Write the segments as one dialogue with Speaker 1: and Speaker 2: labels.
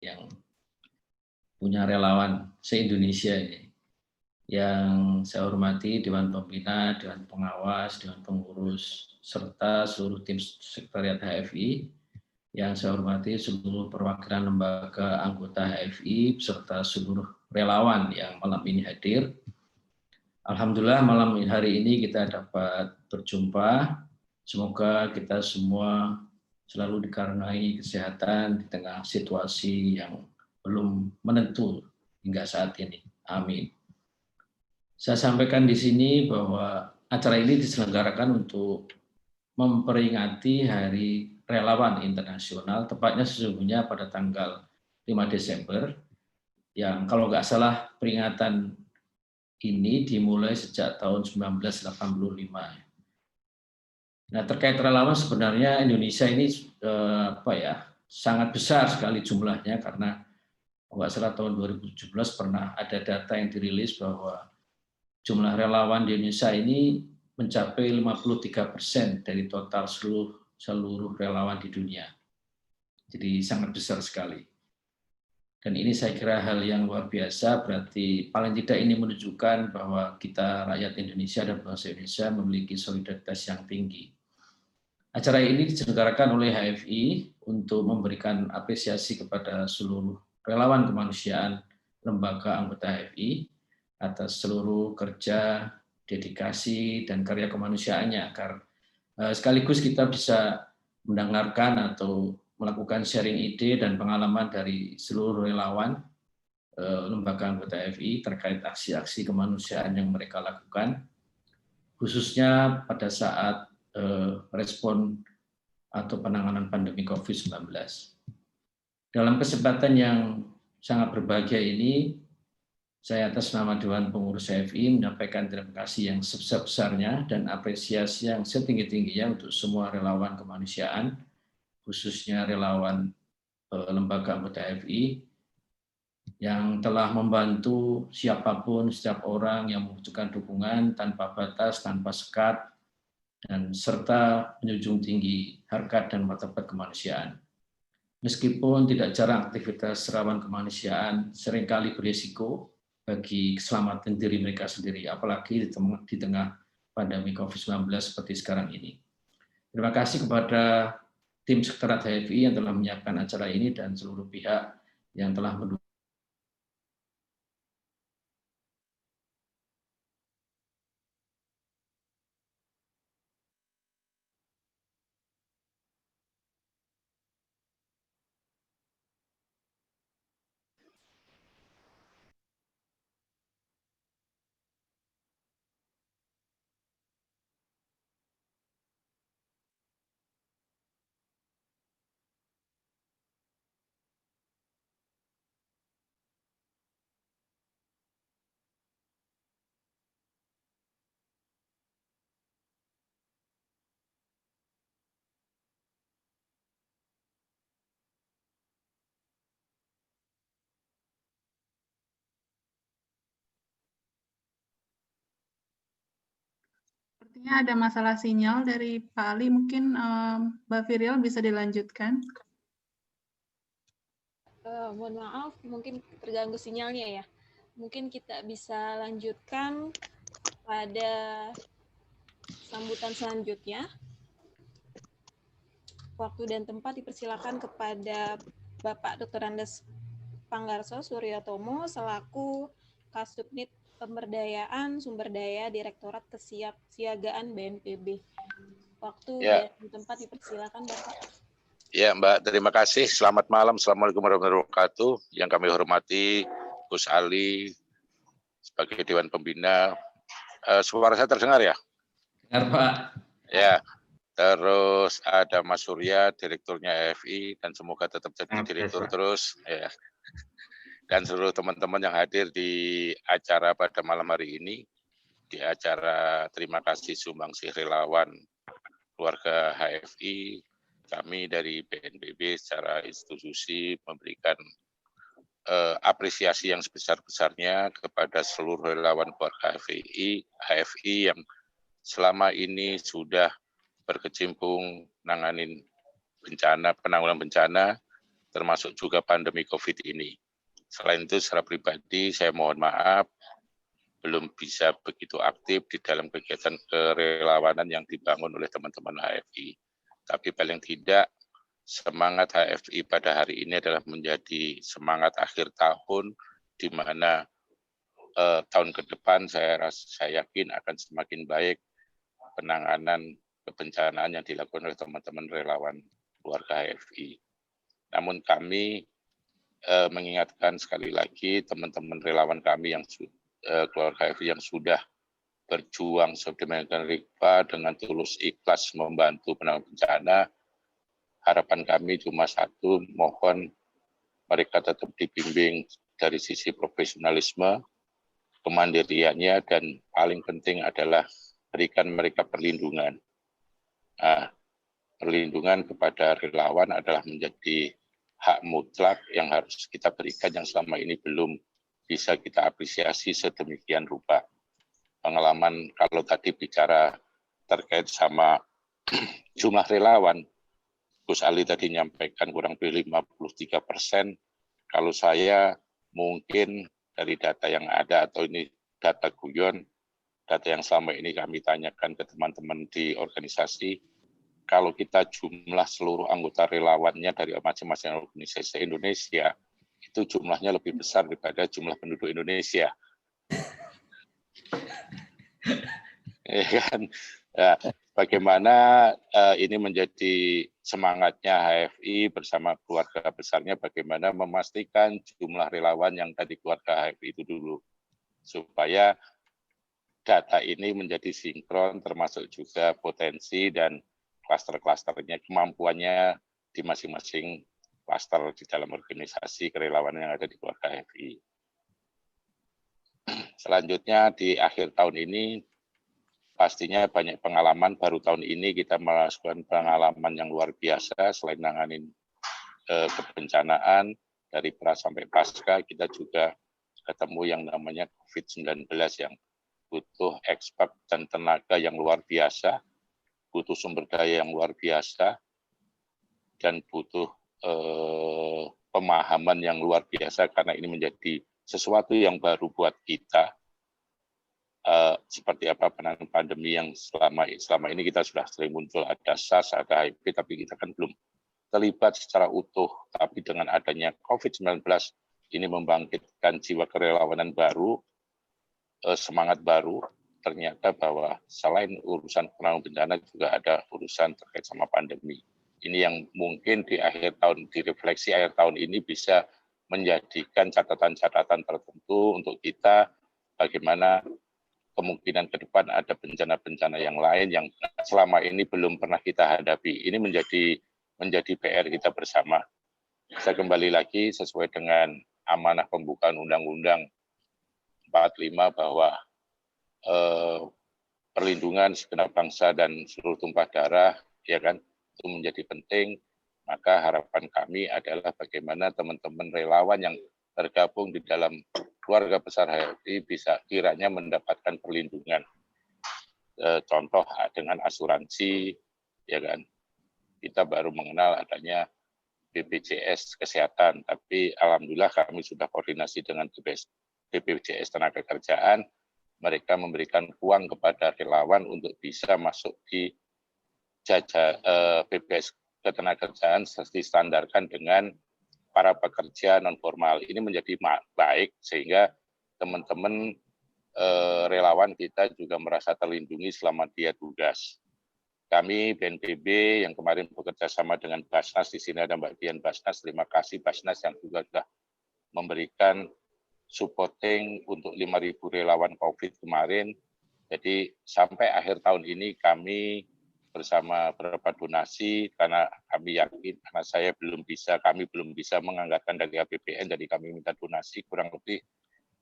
Speaker 1: yang punya relawan se-Indonesia ini. Yang saya hormati Dewan Pembina, Dewan Pengawas, Dewan Pengurus, serta seluruh tim Sekretariat HFI. Yang saya hormati seluruh perwakilan lembaga anggota HFI, serta seluruh relawan yang malam ini hadir. Alhamdulillah malam hari ini kita dapat berjumpa. Semoga kita semua selalu dikaruniai kesehatan di tengah situasi yang belum menentu hingga saat ini. Amin. Saya sampaikan di sini bahwa acara ini diselenggarakan untuk memperingati Hari Relawan Internasional, tepatnya sesungguhnya pada tanggal 5 Desember, yang kalau nggak salah peringatan ini dimulai sejak tahun 1985. Nah, terkait relawan sebenarnya Indonesia ini sangat besar sekali jumlahnya, karena kalau nggak salah tahun 2017 pernah ada data yang dirilis bahwa jumlah relawan di Indonesia ini mencapai 53% dari total seluruh relawan di dunia. Jadi sangat besar sekali. Dan ini saya kira hal yang luar biasa, berarti paling tidak ini menunjukkan bahwa kita rakyat Indonesia dan bangsa Indonesia memiliki solidaritas yang tinggi. Acara ini diselenggarakan oleh HFI untuk memberikan apresiasi kepada seluruh relawan kemanusiaan lembaga anggota HFI atas seluruh kerja, dedikasi, dan karya kemanusiaannya, agar sekaligus kita bisa mendengarkan atau melakukan sharing ide dan pengalaman dari seluruh relawan lembaga anggota HFI terkait aksi-aksi kemanusiaan yang mereka lakukan, khususnya pada saat respon atau penanganan pandemi COVID-19. Dalam kesempatan yang sangat berbahagia ini, saya atas nama Dewan Pengurus HFI menyampaikan terima kasih yang sebesar-besarnya dan apresiasi yang setinggi-tingginya untuk semua relawan kemanusiaan, khususnya relawan lembaga anggota HFI, yang telah membantu siapapun, setiap orang yang membutuhkan dukungan tanpa batas, tanpa sekat, dan serta menjunjung tinggi harkat dan martabat kemanusiaan. Meskipun tidak jarang aktivitas relawan kemanusiaan seringkali berisiko bagi keselamatan diri mereka sendiri, apalagi di tengah pandemi COVID-19 seperti sekarang ini. Terima kasih kepada tim Sekretariat HFI yang telah menyiapkan acara ini dan seluruh pihak yang telah mendukung.
Speaker 2: Sepertinya ada masalah sinyal dari Pak Ali, mungkin Mbak Firil bisa dilanjutkan.
Speaker 3: Mohon maaf, mungkin terganggu sinyalnya ya. Mungkin kita bisa lanjutkan pada sambutan selanjutnya. Waktu dan tempat dipersilakan kepada Bapak Dr. Andes Panggarso Suryotomo selaku Kasubnit Pemberdayaan Sumber Daya Direktorat Kesiapsiagaan BNPB. Waktu dan tempat dipersilakan, Bapak.
Speaker 4: Ya, Mbak, terima kasih. Selamat malam. Assalamualaikum warahmatullahi wabarakatuh. Yang kami hormati Gus Ali sebagai Dewan Pembina. Suara saya terdengar ya?
Speaker 1: Dengar, Pak.
Speaker 4: Ya. Terus ada Mas Surya, direkturnya AFI, dan semoga tetap jadi direktur terus. Ya. Dan seluruh teman-teman yang hadir di acara pada malam hari ini, di acara terima kasih sumbangsih relawan keluarga HFI, kami dari BNPB secara institusi memberikan apresiasi yang sebesar-besarnya kepada seluruh relawan keluarga HFI yang selama ini sudah berkecimpung penanggulangan bencana termasuk juga pandemi COVID ini. Selain itu, secara pribadi saya mohon maaf belum bisa begitu aktif di dalam kegiatan kerelawanan yang dibangun oleh teman-teman HFI. Tapi paling tidak semangat HFI pada hari ini adalah menjadi semangat akhir tahun, di mana tahun ke depan saya yakin akan semakin baik penanganan kebencanaan yang dilakukan oleh teman-teman relawan keluarga HFI. Namun kami mengingatkan sekali lagi teman-teman relawan kami yang keluarga HFI yang sudah berjuang sedemikian rupa dengan tulus ikhlas membantu penanggulangan bencana. Harapan kami cuma satu, mohon mereka tetap dibimbing dari sisi profesionalisme, kemandiriannya, dan paling penting adalah berikan mereka perlindungan. Nah, perlindungan kepada relawan adalah menjadi hak mutlak yang harus kita berikan yang selama ini belum bisa kita apresiasi sedemikian rupa. Pengalaman kalau tadi bicara terkait sama jumlah relawan, Gus Ali tadi nyampaikan kurang lebih 53%. Kalau saya mungkin dari data yang ada atau ini data guyon, data yang selama ini kami tanyakan ke teman-teman di organisasi, kalau kita jumlah seluruh anggota relawannya dari masing-masing organisasi Indonesia, itu jumlahnya lebih besar daripada jumlah penduduk Indonesia. Ya kan? Ya, bagaimana ini menjadi semangatnya HFI bersama keluarga besarnya, bagaimana memastikan jumlah relawan yang tadi keluarga HFI itu dulu, supaya data ini menjadi sinkron, termasuk juga potensi dan klaster-klasternya, kemampuannya di masing-masing klaster di dalam organisasi kerelawanan yang ada di keluarga HFI. Selanjutnya di akhir tahun ini pastinya banyak pengalaman, baru tahun ini kita melakukan pengalaman yang luar biasa. Selain nanganin kebencanaan dari pra sampai pasca, kita juga ketemu yang namanya COVID-19 yang butuh expert dan tenaga yang luar biasa, butuh sumber daya yang luar biasa, dan butuh pemahaman yang luar biasa, karena ini menjadi sesuatu yang baru buat kita. Seperti apa penanganan pandemi yang selama ini kita sudah sering muncul, ada SARS, ada HIV, tapi kita kan belum terlibat secara utuh. Tapi dengan adanya COVID-19 ini membangkitkan jiwa kerelawanan baru, semangat baru. Ternyata bahwa selain urusan penanggulangan bencana juga ada urusan terkait sama pandemi. Ini yang mungkin di akhir tahun, di refleksi akhir tahun ini bisa menjadikan catatan-catatan tertentu untuk kita bagaimana kemungkinan ke depan ada bencana-bencana yang lain yang selama ini belum pernah kita hadapi. Ini menjadi PR kita bersama. Saya kembali lagi sesuai dengan amanah pembukaan Undang-Undang 45 bahwa perlindungan segenap bangsa dan seluruh tumpah darah, ya kan, itu menjadi penting. Maka harapan kami adalah bagaimana teman-teman relawan yang tergabung di dalam keluarga besar HFI bisa kiranya mendapatkan perlindungan. Contoh dengan asuransi, ya kan. Kita baru mengenal adanya BPJS Kesehatan, tapi alhamdulillah kami sudah koordinasi dengan BPJS Tenaga Kerjaan. Mereka memberikan uang kepada relawan untuk bisa masuk di BPJS Ketenagakerjaan distandarkan dengan para pekerja non formal. Ini menjadi baik sehingga teman-teman relawan kita juga merasa terlindungi selama dia tugas. Kami BNPB yang kemarin bekerja sama dengan Basnas, di sini ada Mbak Dian Basnas, terima kasih Basnas yang juga sudah memberikan supporting untuk 5.000 relawan COVID kemarin. Jadi sampai akhir tahun ini kami bersama beberapa donasi, karena kami yakin, karena kami belum bisa menganggarkan dari APBN, jadi kami minta donasi kurang lebih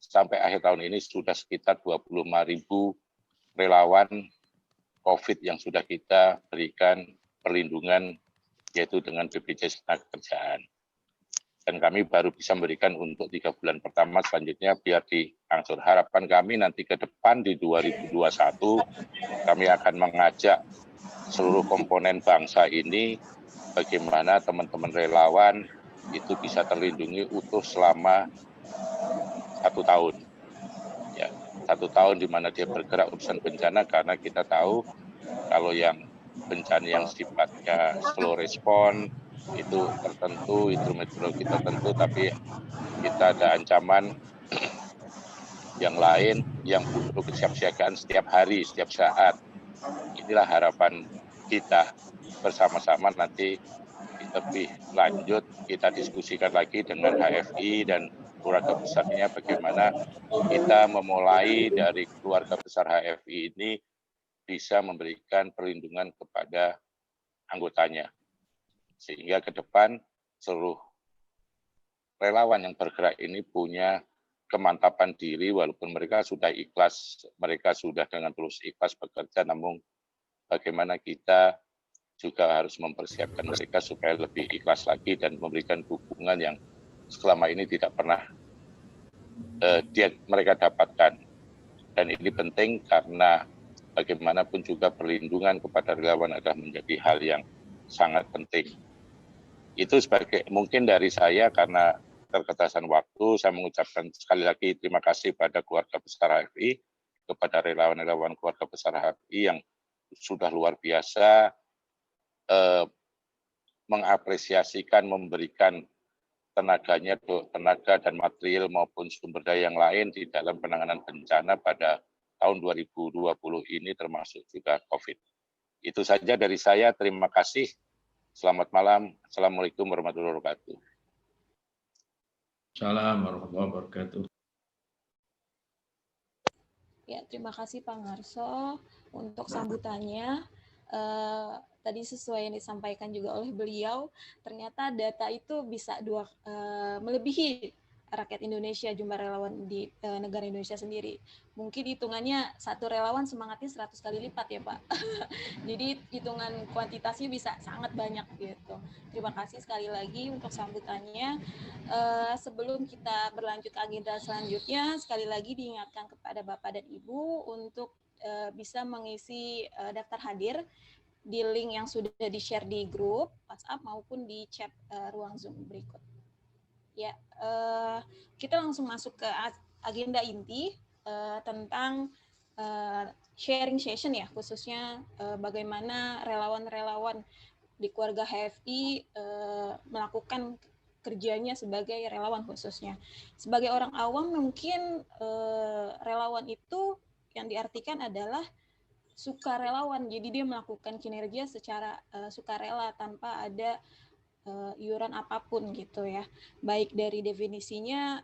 Speaker 4: sampai akhir tahun ini sudah sekitar 25.000 relawan COVID yang sudah kita berikan perlindungan, yaitu dengan BPJS Ketenagakerjaan. Dan kami baru bisa memberikan untuk 3 bulan pertama, selanjutnya biar diangsur. Harapan kami nanti ke depan di 2021, kami akan mengajak seluruh komponen bangsa ini, bagaimana teman-teman relawan itu bisa terlindungi utuh selama 1 tahun. Ya, 1 tahun di mana dia bergerak urusan bencana, karena kita tahu kalau yang bencana yang sifatnya slow respon itu tertentu, hidrometeorologi tertentu, tapi kita ada ancaman yang lain yang butuh kesiapsiagaan setiap hari, setiap saat. Inilah harapan kita bersama-sama, nanti lebih lanjut kita diskusikan lagi dengan HFI dan keluarga besarnya bagaimana kita memulai dari keluarga besar HFI ini bisa memberikan perlindungan kepada anggotanya. Sehingga ke depan seluruh relawan yang bergerak ini punya kemantapan diri, walaupun mereka sudah ikhlas, mereka sudah dengan tulus ikhlas bekerja, namun bagaimana kita juga harus mempersiapkan mereka supaya lebih ikhlas lagi dan memberikan dukungan yang selama ini tidak pernah mereka dapatkan. Dan ini penting karena bagaimanapun juga perlindungan kepada relawan adalah menjadi hal yang sangat penting. Itu sebagai mungkin dari saya, karena keterbatasan waktu, saya mengucapkan sekali lagi terima kasih pada keluarga besar HFI, kepada relawan-relawan keluarga besar HFI yang sudah luar biasa mengapresiasikan, memberikan tenaganya, tenaga dan material maupun sumber daya yang lain di dalam penanganan bencana pada tahun 2020 ini, termasuk juga COVID. Itu saja dari saya, terima kasih. Selamat malam. Assalamualaikum warahmatullahi wabarakatuh.
Speaker 1: Assalamualaikum warahmatullahi wabarakatuh.
Speaker 3: Ya, terima kasih Pak Ngarso untuk sambutannya. Tadi sesuai yang disampaikan juga oleh beliau, ternyata data itu bisa melebihi rakyat Indonesia, jumlah relawan di negara Indonesia sendiri. Mungkin hitungannya satu relawan semangatnya 100 kali lipat ya Pak. Jadi hitungan kuantitasnya bisa sangat banyak gitu. Terima kasih sekali lagi untuk sambutannya. Sebelum kita berlanjut ke agenda selanjutnya, sekali lagi diingatkan kepada Bapak dan Ibu untuk bisa mengisi daftar hadir di link yang sudah di-share di grup WhatsApp maupun di chat ruang Zoom berikut. Ya, kita langsung masuk ke agenda inti tentang sharing session ya, khususnya bagaimana relawan-relawan di keluarga HFI melakukan kerjanya sebagai relawan khususnya. Sebagai orang awam mungkin relawan itu yang diartikan adalah sukarelawan, jadi dia melakukan kinerja secara sukarela tanpa ada iuran apapun gitu ya. Baik dari definisinya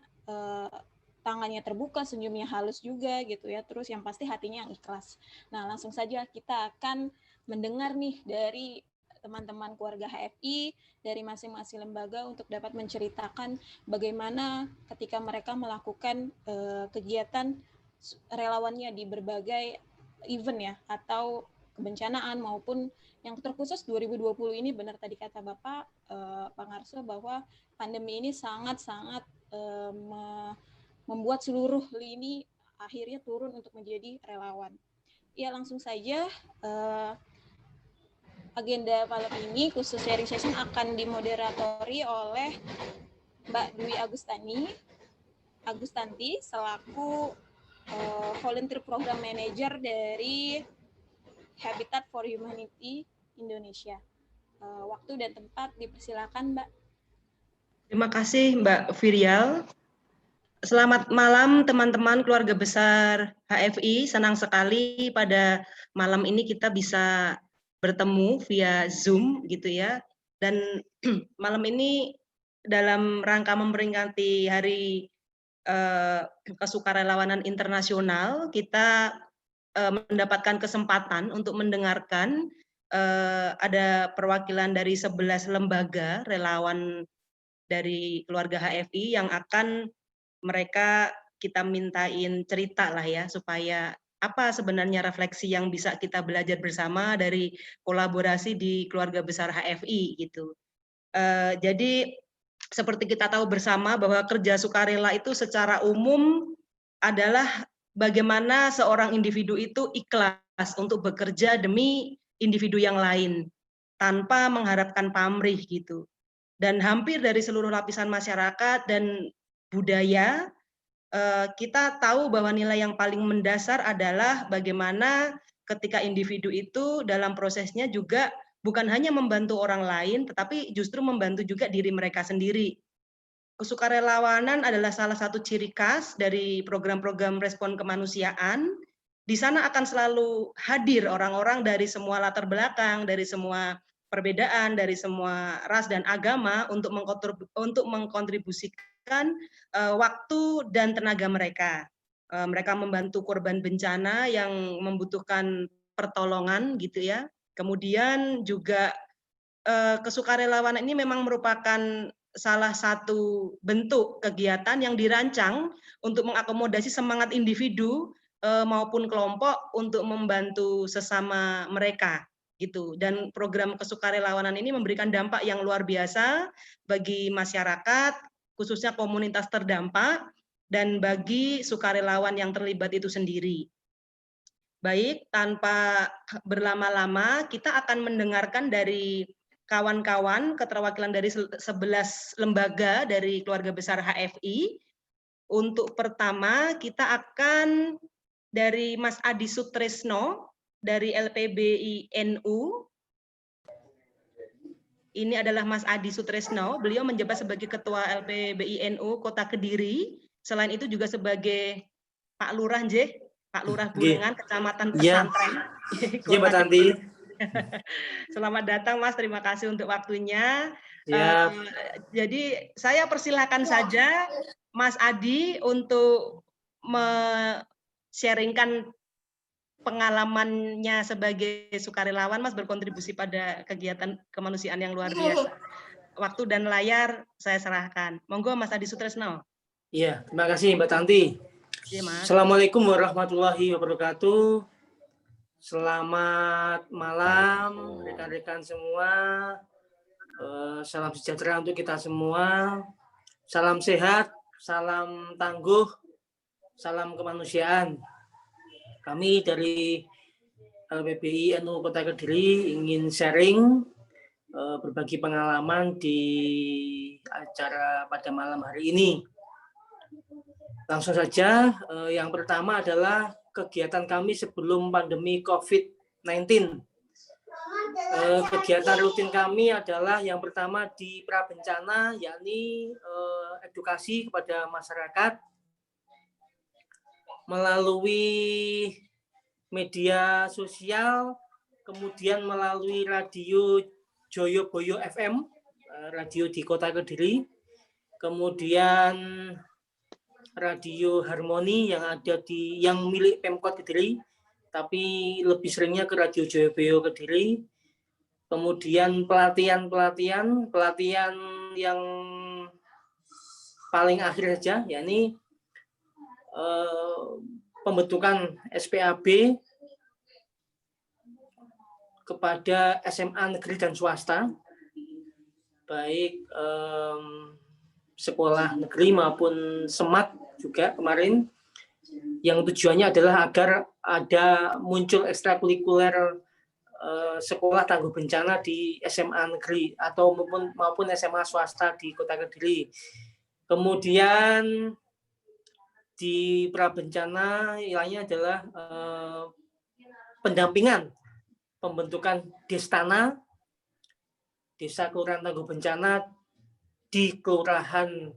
Speaker 3: tangannya terbuka, senyumnya halus juga gitu ya. Terus yang pasti hatinya yang ikhlas. Nah, langsung saja kita akan mendengar nih dari teman-teman keluarga HFI dari masing-masing lembaga untuk dapat menceritakan bagaimana ketika mereka melakukan kegiatan relawannya di berbagai event ya, atau kebencanaan maupun yang terkhusus 2020 ini. Benar tadi kata Bapak Pak Ngarso bahwa pandemi ini sangat-sangat membuat seluruh lini akhirnya turun untuk menjadi relawan. Ya, langsung saja agenda malam ini khusus sharing session akan dimoderatori oleh Mbak Dwi Agustanti selaku volunteer program manager dari Habitat for Humanity Indonesia. Waktu dan tempat dipersilakan, Mbak.
Speaker 5: Terima kasih, Mbak Virial. Selamat malam teman-teman keluarga besar HFI. Senang sekali pada malam ini kita bisa bertemu via Zoom gitu ya. Dan malam ini dalam rangka memperingati Hari Kesukarelawanan Internasional, kita mendapatkan kesempatan untuk mendengarkan ada perwakilan dari 11 lembaga relawan dari keluarga HFI yang akan mereka kita mintain cerita lah ya, supaya apa sebenarnya refleksi yang bisa kita belajar bersama dari kolaborasi di keluarga besar HFI gitu. Jadi seperti kita tahu bersama bahwa kerja sukarela itu secara umum adalah bagaimana seorang individu itu ikhlas untuk bekerja demi individu yang lain tanpa mengharapkan pamrih gitu. dan hampir dari seluruh lapisan masyarakat dan budaya, kita tahu bahwa nilai yang paling mendasar adalah bagaimana ketika individu itu dalam prosesnya juga bukan hanya membantu orang lain, tetapi justru membantu juga diri mereka sendiri. Kesukarelawanan adalah salah satu ciri khas dari program-program respon kemanusiaan. Di sana akan selalu hadir orang-orang dari semua latar belakang, dari semua perbedaan, dari semua ras dan agama untuk mengkontribusikan waktu dan tenaga mereka. Mereka membantu korban bencana yang membutuhkan pertolongan gitu ya. Kemudian juga kesukarelawanan ini memang merupakan salah satu bentuk kegiatan yang dirancang untuk mengakomodasi semangat individu maupun kelompok untuk membantu sesama mereka gitu. Dan program kesukarelawanan ini memberikan dampak yang luar biasa bagi masyarakat, khususnya komunitas terdampak dan bagi sukarelawan yang terlibat itu sendiri. Baik, tanpa berlama-lama kita akan mendengarkan dari kawan-kawan keterwakilan dari 11 lembaga dari keluarga besar HFI. Untuk pertama kita akan dari Mas Adi Sutresno dari LPBI NU. Ini adalah Mas Adi Sutresno, beliau menjabat sebagai Ketua LPBI NU Kota Kediri. Selain itu juga sebagai Pak Lurah Pak Lurah Bulengan, Kecamatan Pesantren.
Speaker 6: Iya, Mbak Tanti.
Speaker 5: Selamat datang Mas, terima kasih untuk waktunya.
Speaker 6: Siap.
Speaker 5: Jadi saya persilahkan saja Mas Adi untuk sharingkan pengalamannya sebagai sukarelawan, Mas, berkontribusi pada kegiatan kemanusiaan yang luar biasa. Waktu dan layar saya serahkan. Monggo Mas Adi Sutresno.
Speaker 6: Iya, terima kasih Mbak Tanti.
Speaker 5: Ya, Mas.
Speaker 6: Assalamualaikum warahmatullahi wabarakatuh. Selamat malam rekan-rekan semua. Salam sejahtera untuk kita semua. Salam sehat, salam tangguh, salam kemanusiaan. Kami dari LPBI NU Kota Kediri ingin sharing berbagi pengalaman di acara pada malam hari ini. Langsung saja, yang pertama adalah kegiatan kami sebelum pandemi COVID-19. Kegiatan rutin kami adalah yang pertama di prabencana, yakni edukasi kepada masyarakat melalui media sosial, kemudian melalui radio Joyoboyo FM, radio di Kota Kediri, kemudian radio Harmoni yang milik Pemkot Kediri, tapi lebih seringnya ke radio Joyoboyo Kediri. Kemudian pelatihan yang paling akhir saja, yakni pembentukan SPAB kepada SMA negeri dan swasta, baik sekolah negeri maupun SEMAT juga kemarin, yang tujuannya adalah agar ada muncul ekstrakurikuler sekolah tangguh bencana di SMA negeri atau maupun SMA swasta di Kota Kediri. Kemudian di prabencana lainnya adalah pendampingan pembentukan Destana, Desa Kelurahan Tangguh Bencana di Kelurahan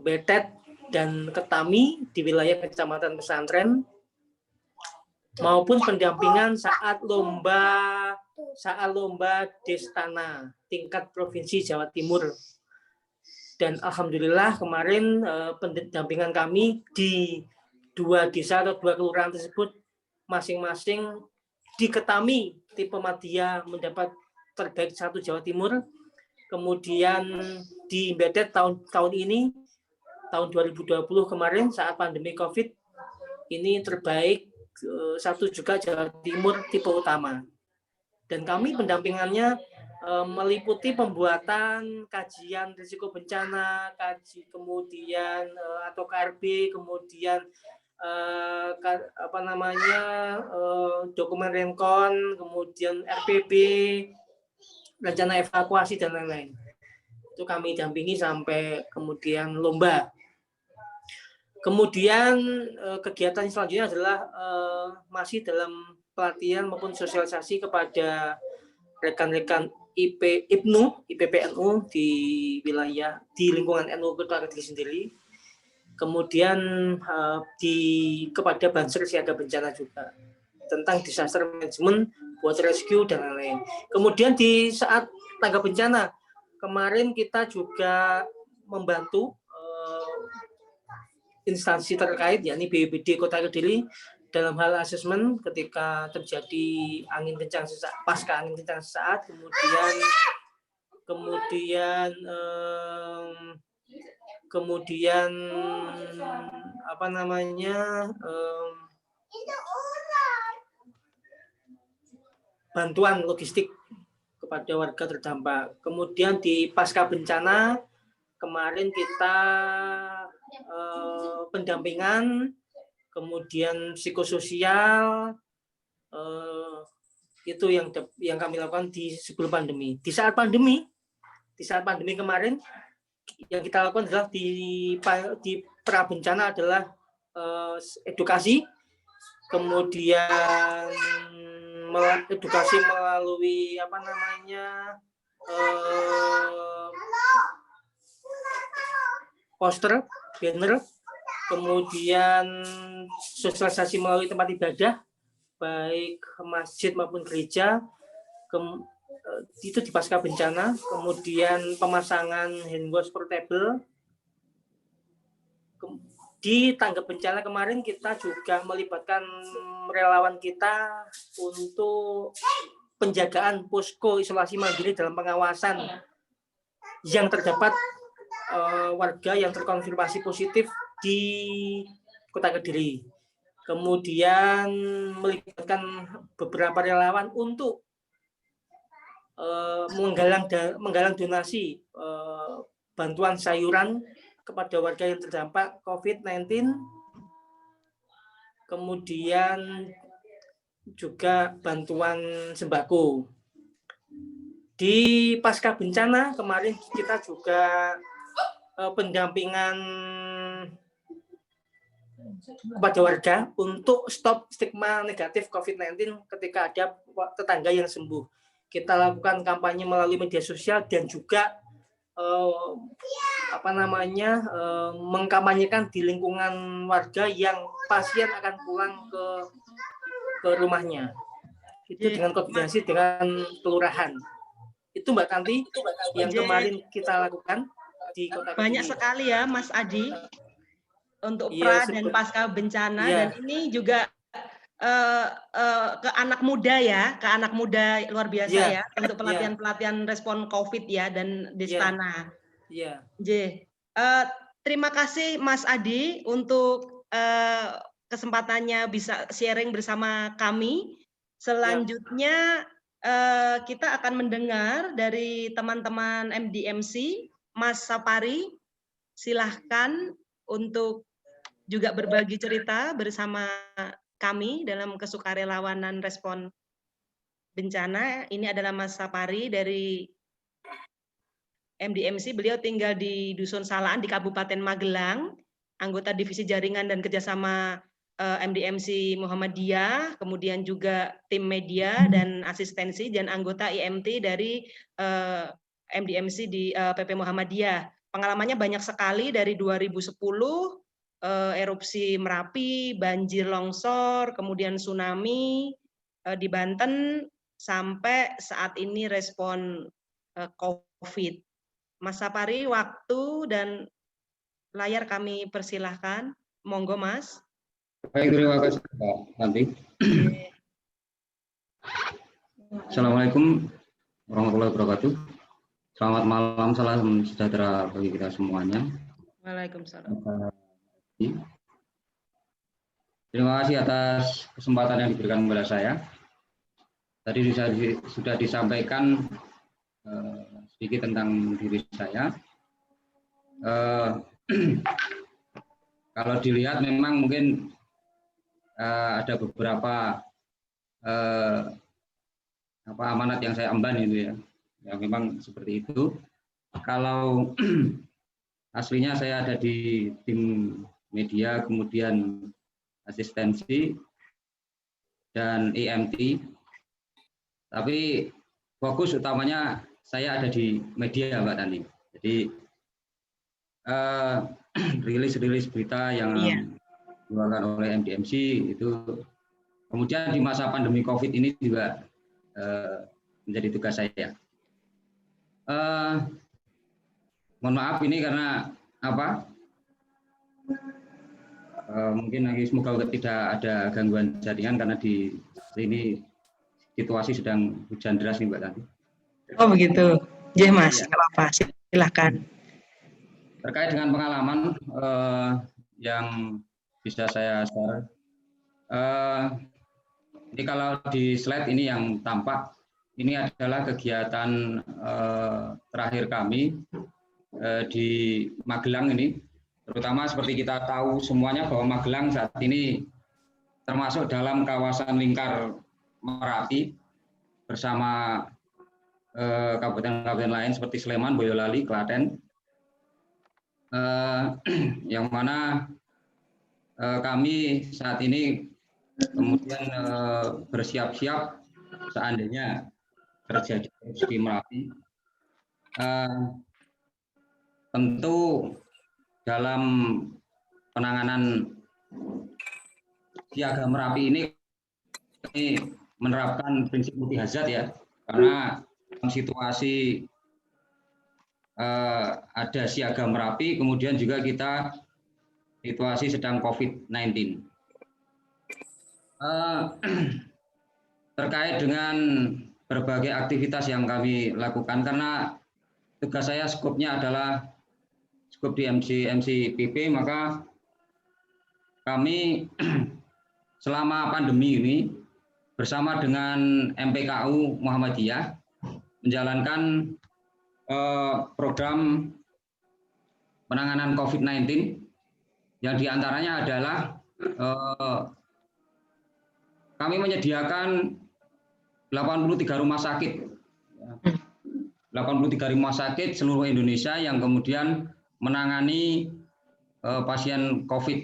Speaker 6: Betet dan Ketami di wilayah Kecamatan Pesantren, maupun pendampingan saat lomba Destana tingkat provinsi Jawa Timur. Dan alhamdulillah kemarin pendampingan kami di 2 desa atau 2 kelurahan tersebut masing-masing di Ketami tipe Madya mendapat terbaik 1 Jawa Timur. Kemudian di Betet tahun ini, tahun 2020 kemarin saat pandemi COVID, ini terbaik 1 juga Jawa Timur tipe utama. Dan kami pendampingannya meliputi pembuatan kajian risiko bencana, kemudian atau KRB, kemudian dokumen Renkon, kemudian RPB, rencana evakuasi dan lain-lain. Itu kami dampingi sampai kemudian lomba. Kemudian kegiatan selanjutnya adalah masih dalam pelatihan maupun sosialisasi kepada rekan-rekan IPPNU di wilayah di lingkungan NU Kota Kediri sendiri. Kemudian kepada Banser Siaga Bencana juga tentang disaster management, buat rescue dan lain-lain. Kemudian di saat tanggap bencana kemarin kita juga membantu instansi terkait, yakni BPBD Kota Kediri dalam hal asesmen ketika terjadi angin kencang sesaat, pasca angin kencang sesaat, kemudian apa namanya bantuan logistik kepada warga terdampak. Kemudian di pasca bencana kemarin kita pendampingan, kemudian psikososial, itu yang kami lakukan di sebelum pandemi. Di saat pandemi kemarin yang kita lakukan adalah di pra bencana adalah edukasi, kemudian edukasi melalui apa namanya poster, banner, kemudian sosialisasi melalui tempat ibadah, baik masjid maupun gereja, itu di pasca bencana, kemudian pemasangan handwash portable. Di tanggap bencana kemarin kita juga melibatkan relawan kita untuk penjagaan posko isolasi mandiri dalam pengawasan yang terdapat warga yang terkonfirmasi positif di Kota Kediri. Kemudian melibatkan beberapa relawan untuk menggalang donasi bantuan sayuran kepada warga yang terdampak COVID-19, kemudian juga bantuan sembako. Di pasca bencana kemarin kita juga pendampingan kepada warga untuk stop stigma negatif COVID-19 ketika ada tetangga yang sembuh. Kita lakukan kampanye melalui media sosial dan juga mengkampanyekan di lingkungan warga yang pasien akan pulang ke rumahnya. Itu dengan koordinasi dengan kelurahan. Itu Mbak Tanti yang kemarin kita lakukan di Kota Kediri.
Speaker 5: Banyak sekali ya Mas Adi untuk pra dan pasca bencana, dan ini juga ke anak muda ya, ke anak muda luar biasa ya untuk pelatihan-pelatihan respon COVID ya dan Destana. Terima kasih Mas Adi untuk kesempatannya bisa sharing bersama kami. Selanjutnya kita akan mendengar dari teman-teman MDMC. Mas Sapari, silahkan untuk juga berbagi cerita bersama kami dalam kesukarelawanan respon bencana. Ini adalah Mas Sapari dari MDMC. Beliau tinggal di Dusun Salaan di Kabupaten Magelang, anggota Divisi Jaringan dan Kerjasama MDMC Muhammadiyah, kemudian juga tim media dan asistensi, dan anggota IMT dari MDMC di PP Muhammadiyah. Pengalamannya banyak sekali dari 2010, erupsi Merapi, banjir longsor, kemudian tsunami di Banten, sampai saat ini respon COVID. Mas Sapari, waktu dan layar kami persilahkan. Monggo Mas.
Speaker 7: Baik, terima kasih Mbak Tanti. Assalamualaikum warahmatullahi wabarakatuh. Selamat malam, salam sejahtera bagi kita semuanya.
Speaker 5: Waalaikumsalam.
Speaker 7: Terima kasih atas kesempatan yang diberikan kepada saya. Tadi sudah disampaikan sedikit tentang diri saya. Kalau dilihat memang mungkin ada beberapa amanat yang saya emban itu ya, Ya memang seperti itu. Kalau aslinya saya ada di tim media, kemudian asistensi dan EMT. Tapi fokus utamanya saya ada di media, Mbak Tani. Jadi rilis berita yang dikeluarkan oleh MDMC itu. Kemudian di masa pandemi COVID ini juga menjadi tugas saya. Mohon maaf ini karena apa? Mungkin lagi semoga tidak ada gangguan jaringan karena di sini situasi sedang hujan deras nih Mbak Tanti.
Speaker 5: Oh begitu, ya Mas, nggak apa-apa, silahkan.
Speaker 7: Terkait dengan pengalaman yang bisa saya share, ini kalau di slide ini yang tampak, ini adalah kegiatan terakhir kami di Magelang ini, terutama seperti kita tahu semuanya bahwa Magelang saat ini termasuk dalam kawasan lingkar Merapi bersama kabupaten-kabupaten lain seperti Sleman, Boyolali, Klaten, yang mana kami saat ini kemudian bersiap-siap seandainya terjadi erupsi Merapi. Tentu dalam penanganan siaga Merapi ini menerapkan prinsip multi hazard ya, karena situasi ada siaga Merapi, kemudian juga kita situasi sedang COVID-19. Terkait dengan berbagai aktivitas yang kami lakukan, karena tugas saya skopnya adalah skop di MCPP, maka kami selama pandemi ini bersama dengan MPKU Muhammadiyah menjalankan program penanganan COVID-19 yang diantaranya adalah kami menyediakan 83 rumah sakit, 83 rumah sakit seluruh Indonesia yang kemudian menangani pasien COVID.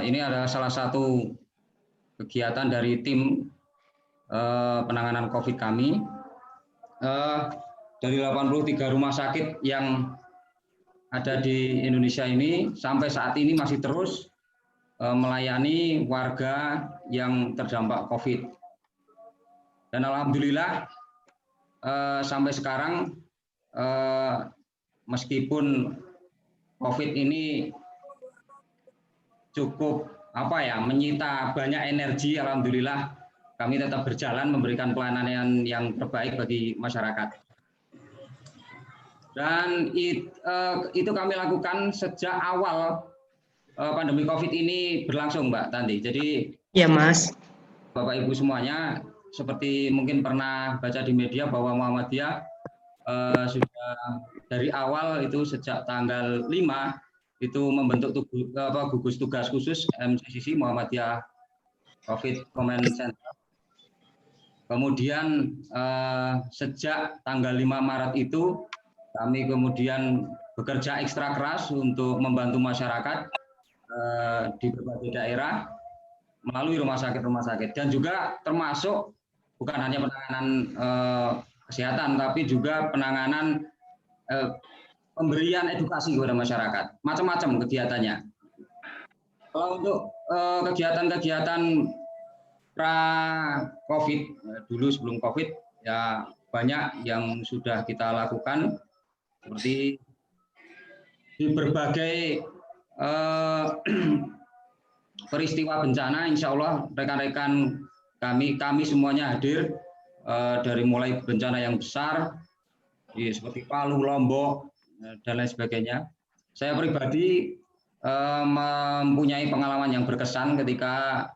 Speaker 7: Ini adalah salah satu kegiatan dari tim penanganan COVID kami. Dari 83 rumah sakit yang ada di Indonesia ini sampai saat ini masih terus melayani warga yang terdampak COVID. Dan alhamdulillah sampai sekarang meskipun COVID ini cukup menyita banyak energi, alhamdulillah kami tetap berjalan memberikan pelayanan yang terbaik bagi masyarakat. Dan itu kami lakukan sejak awal pandemi COVID ini berlangsung, Mbak Tanti. Jadi, ya Mas, Bapak Ibu semuanya, seperti mungkin pernah baca di media bahwa Muhammadiyah sudah dari awal itu sejak tanggal 5 itu membentuk gugus tugas khusus MCCC Muhammadiyah COVID Command Center. Kemudian sejak tanggal 5 Maret itu kami kemudian bekerja ekstra keras untuk membantu masyarakat di berbagai daerah melalui rumah sakit dan juga termasuk bukan hanya penanganan kesehatan tapi juga penanganan pemberian edukasi kepada masyarakat, macam-macam kegiatannya. Kalau untuk kegiatan-kegiatan pra-COVID, dulu sebelum COVID, ya banyak yang sudah kita lakukan, seperti di berbagai peristiwa bencana, insya Allah rekan-rekan kami semuanya hadir, dari mulai bencana yang besar, seperti Palu, Lombok, dan lain sebagainya. Saya pribadi mempunyai pengalaman yang berkesan ketika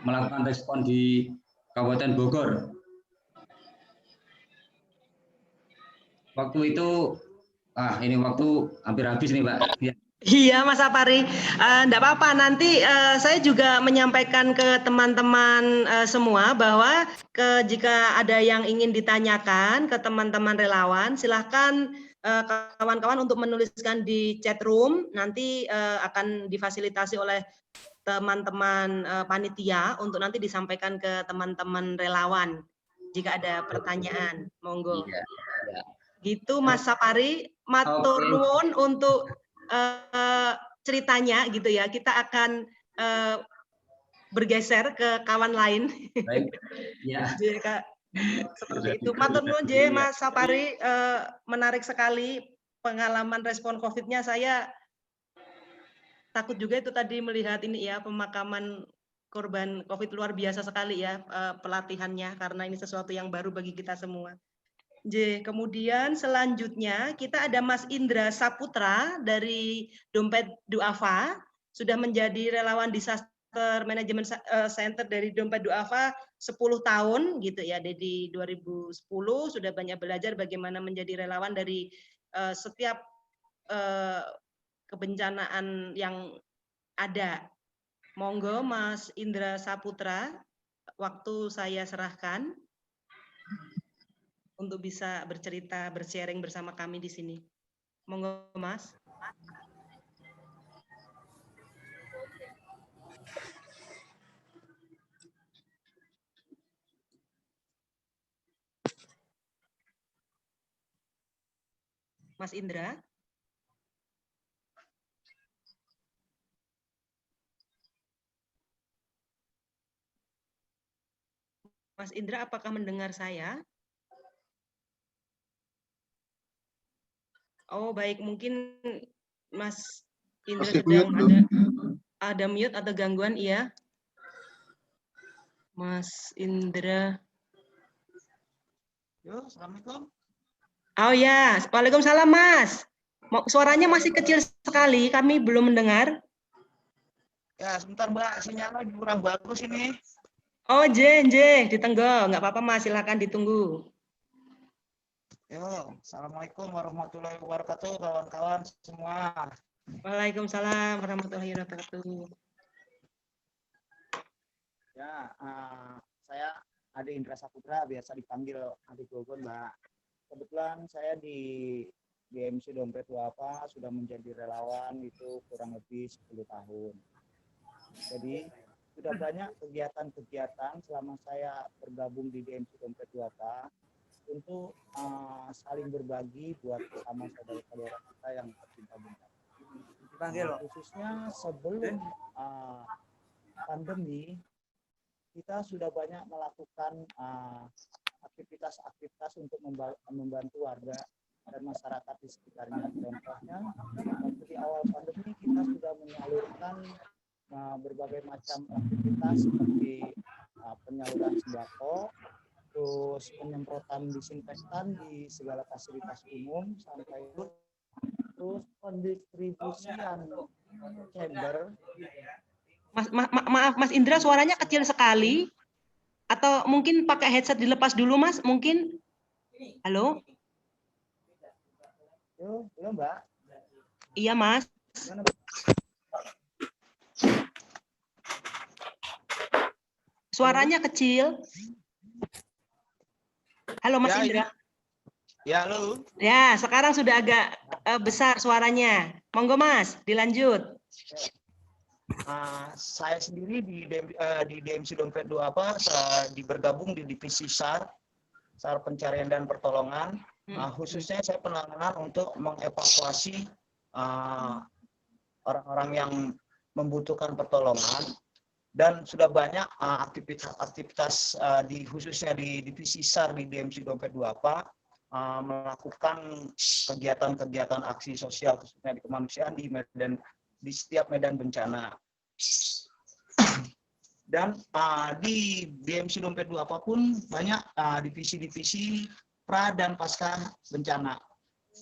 Speaker 7: melakukan respon di Kabupaten Bogor. Waktu itu, ini waktu hampir habis nih Pak.
Speaker 5: Iya, Mas Sapari, enggak apa-apa. Nanti saya juga menyampaikan ke teman-teman semua bahwa jika ada yang ingin ditanyakan ke teman-teman relawan, silahkan kawan-kawan untuk menuliskan di chat room. Nanti akan difasilitasi oleh teman-teman panitia untuk nanti disampaikan ke teman-teman relawan jika ada pertanyaan. Monggo.
Speaker 7: Iya.
Speaker 5: Gitu, Mas Sapari. Matur nuwun untuk ceritanya gitu ya. Kita akan bergeser ke kawan lain.
Speaker 7: Baik. Ya.
Speaker 5: Seperti itu. Matur nuwun Mas Sapari, menarik sekali pengalaman respon COVID-nya. Saya takut juga itu tadi melihat ini ya, pemakaman korban COVID luar biasa sekali ya pelatihannya, karena ini sesuatu yang baru bagi kita semua. Kemudian selanjutnya kita ada Mas Indra Saputra dari Dompet Duafa, sudah menjadi relawan Disaster Management Center dari Dompet Duafa 10 tahun gitu ya. Dari 2010 sudah banyak belajar bagaimana menjadi relawan dari setiap kebencanaan yang ada. Monggo Mas Indra Saputra, waktu saya serahkan untuk bisa bercerita, bersharing bersama kami di sini. Monggo, Mas. Mas Indra. Mas Indra, apakah mendengar saya? Oh baik, mungkin Mas Indra sedang ada mute atau gangguan, iya. Mas Indra.
Speaker 8: Yo, Assalamualaikum.
Speaker 5: Oh ya, Waalaikumsalam Mas. Suaranya masih kecil sekali, kami belum mendengar.
Speaker 8: Ya, sebentar Mbak, sinyalnya kurang bagus ini.
Speaker 5: Oh, ditenggo, nggak apa-apa Mas, silakan ditunggu.
Speaker 8: Yo, Assalamualaikum warahmatullahi wabarakatuh, kawan-kawan semua.
Speaker 5: Waalaikumsalam warahmatullahi wabarakatuh.
Speaker 8: Ya, saya Ade Indra Saputra, biasa dipanggil Ade Gogon, Mbak. Kebetulan saya di DMC Dompet Duafa sudah menjadi relawan itu kurang lebih 10 tahun. Jadi sudah banyak kegiatan-kegiatan selama saya bergabung di DMC Dompet Duafa untuk saling berbagi buat sama saudara-saudara kita yang tertimpa bencana. Khususnya sebelum pandemi, kita sudah banyak melakukan aktivitas-aktivitas untuk membantu warga dan masyarakat di sekitarnya. Contohnya, waktu di awal pandemi kita sudah menyalurkan berbagai macam aktivitas seperti penyaluran sembako, terus penyemprotan disinfektan di segala fasilitas umum, sampai terus pendistribusian chamber.
Speaker 5: Maaf Mas Indra, suaranya kecil sekali. Atau mungkin pakai headset dilepas dulu Mas, mungkin. Halo?
Speaker 8: Yo, Mbak.
Speaker 5: Iya Mas. Suaranya kecil. Halo Mas Indra.
Speaker 8: Ya, halo.
Speaker 5: Ya, sekarang sudah agak besar suaranya. Monggo Mas, dilanjut.
Speaker 8: Saya sendiri di DMC Dompet Duafa bergabung di divisi SAR pencarian dan pertolongan. Khususnya saya penanganan untuk mengevakuasi orang-orang yang membutuhkan pertolongan, dan sudah banyak aktivitas khususnya di divisi SAR di DMC Dompet Duafa melakukan kegiatan-kegiatan aksi sosial khususnya di kemanusiaan di setiap medan bencana. Dan di DMC Dompet Duafa pun banyak divisi-divisi pra dan pasca bencana.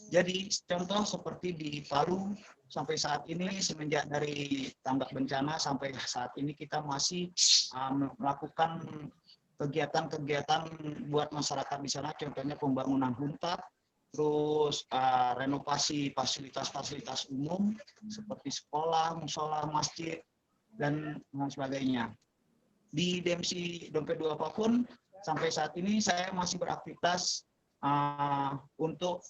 Speaker 8: Jadi contoh seperti di Palu sampai saat ini, semenjak dari tanggap bencana sampai saat ini kita masih melakukan kegiatan-kegiatan buat masyarakat di sana, contohnya pembangunan huntap, terus renovasi fasilitas-fasilitas umum seperti sekolah, musola, masjid, dan sebagainya. Di DMC Dompet Duafa pun sampai saat ini saya masih beraktivitas untuk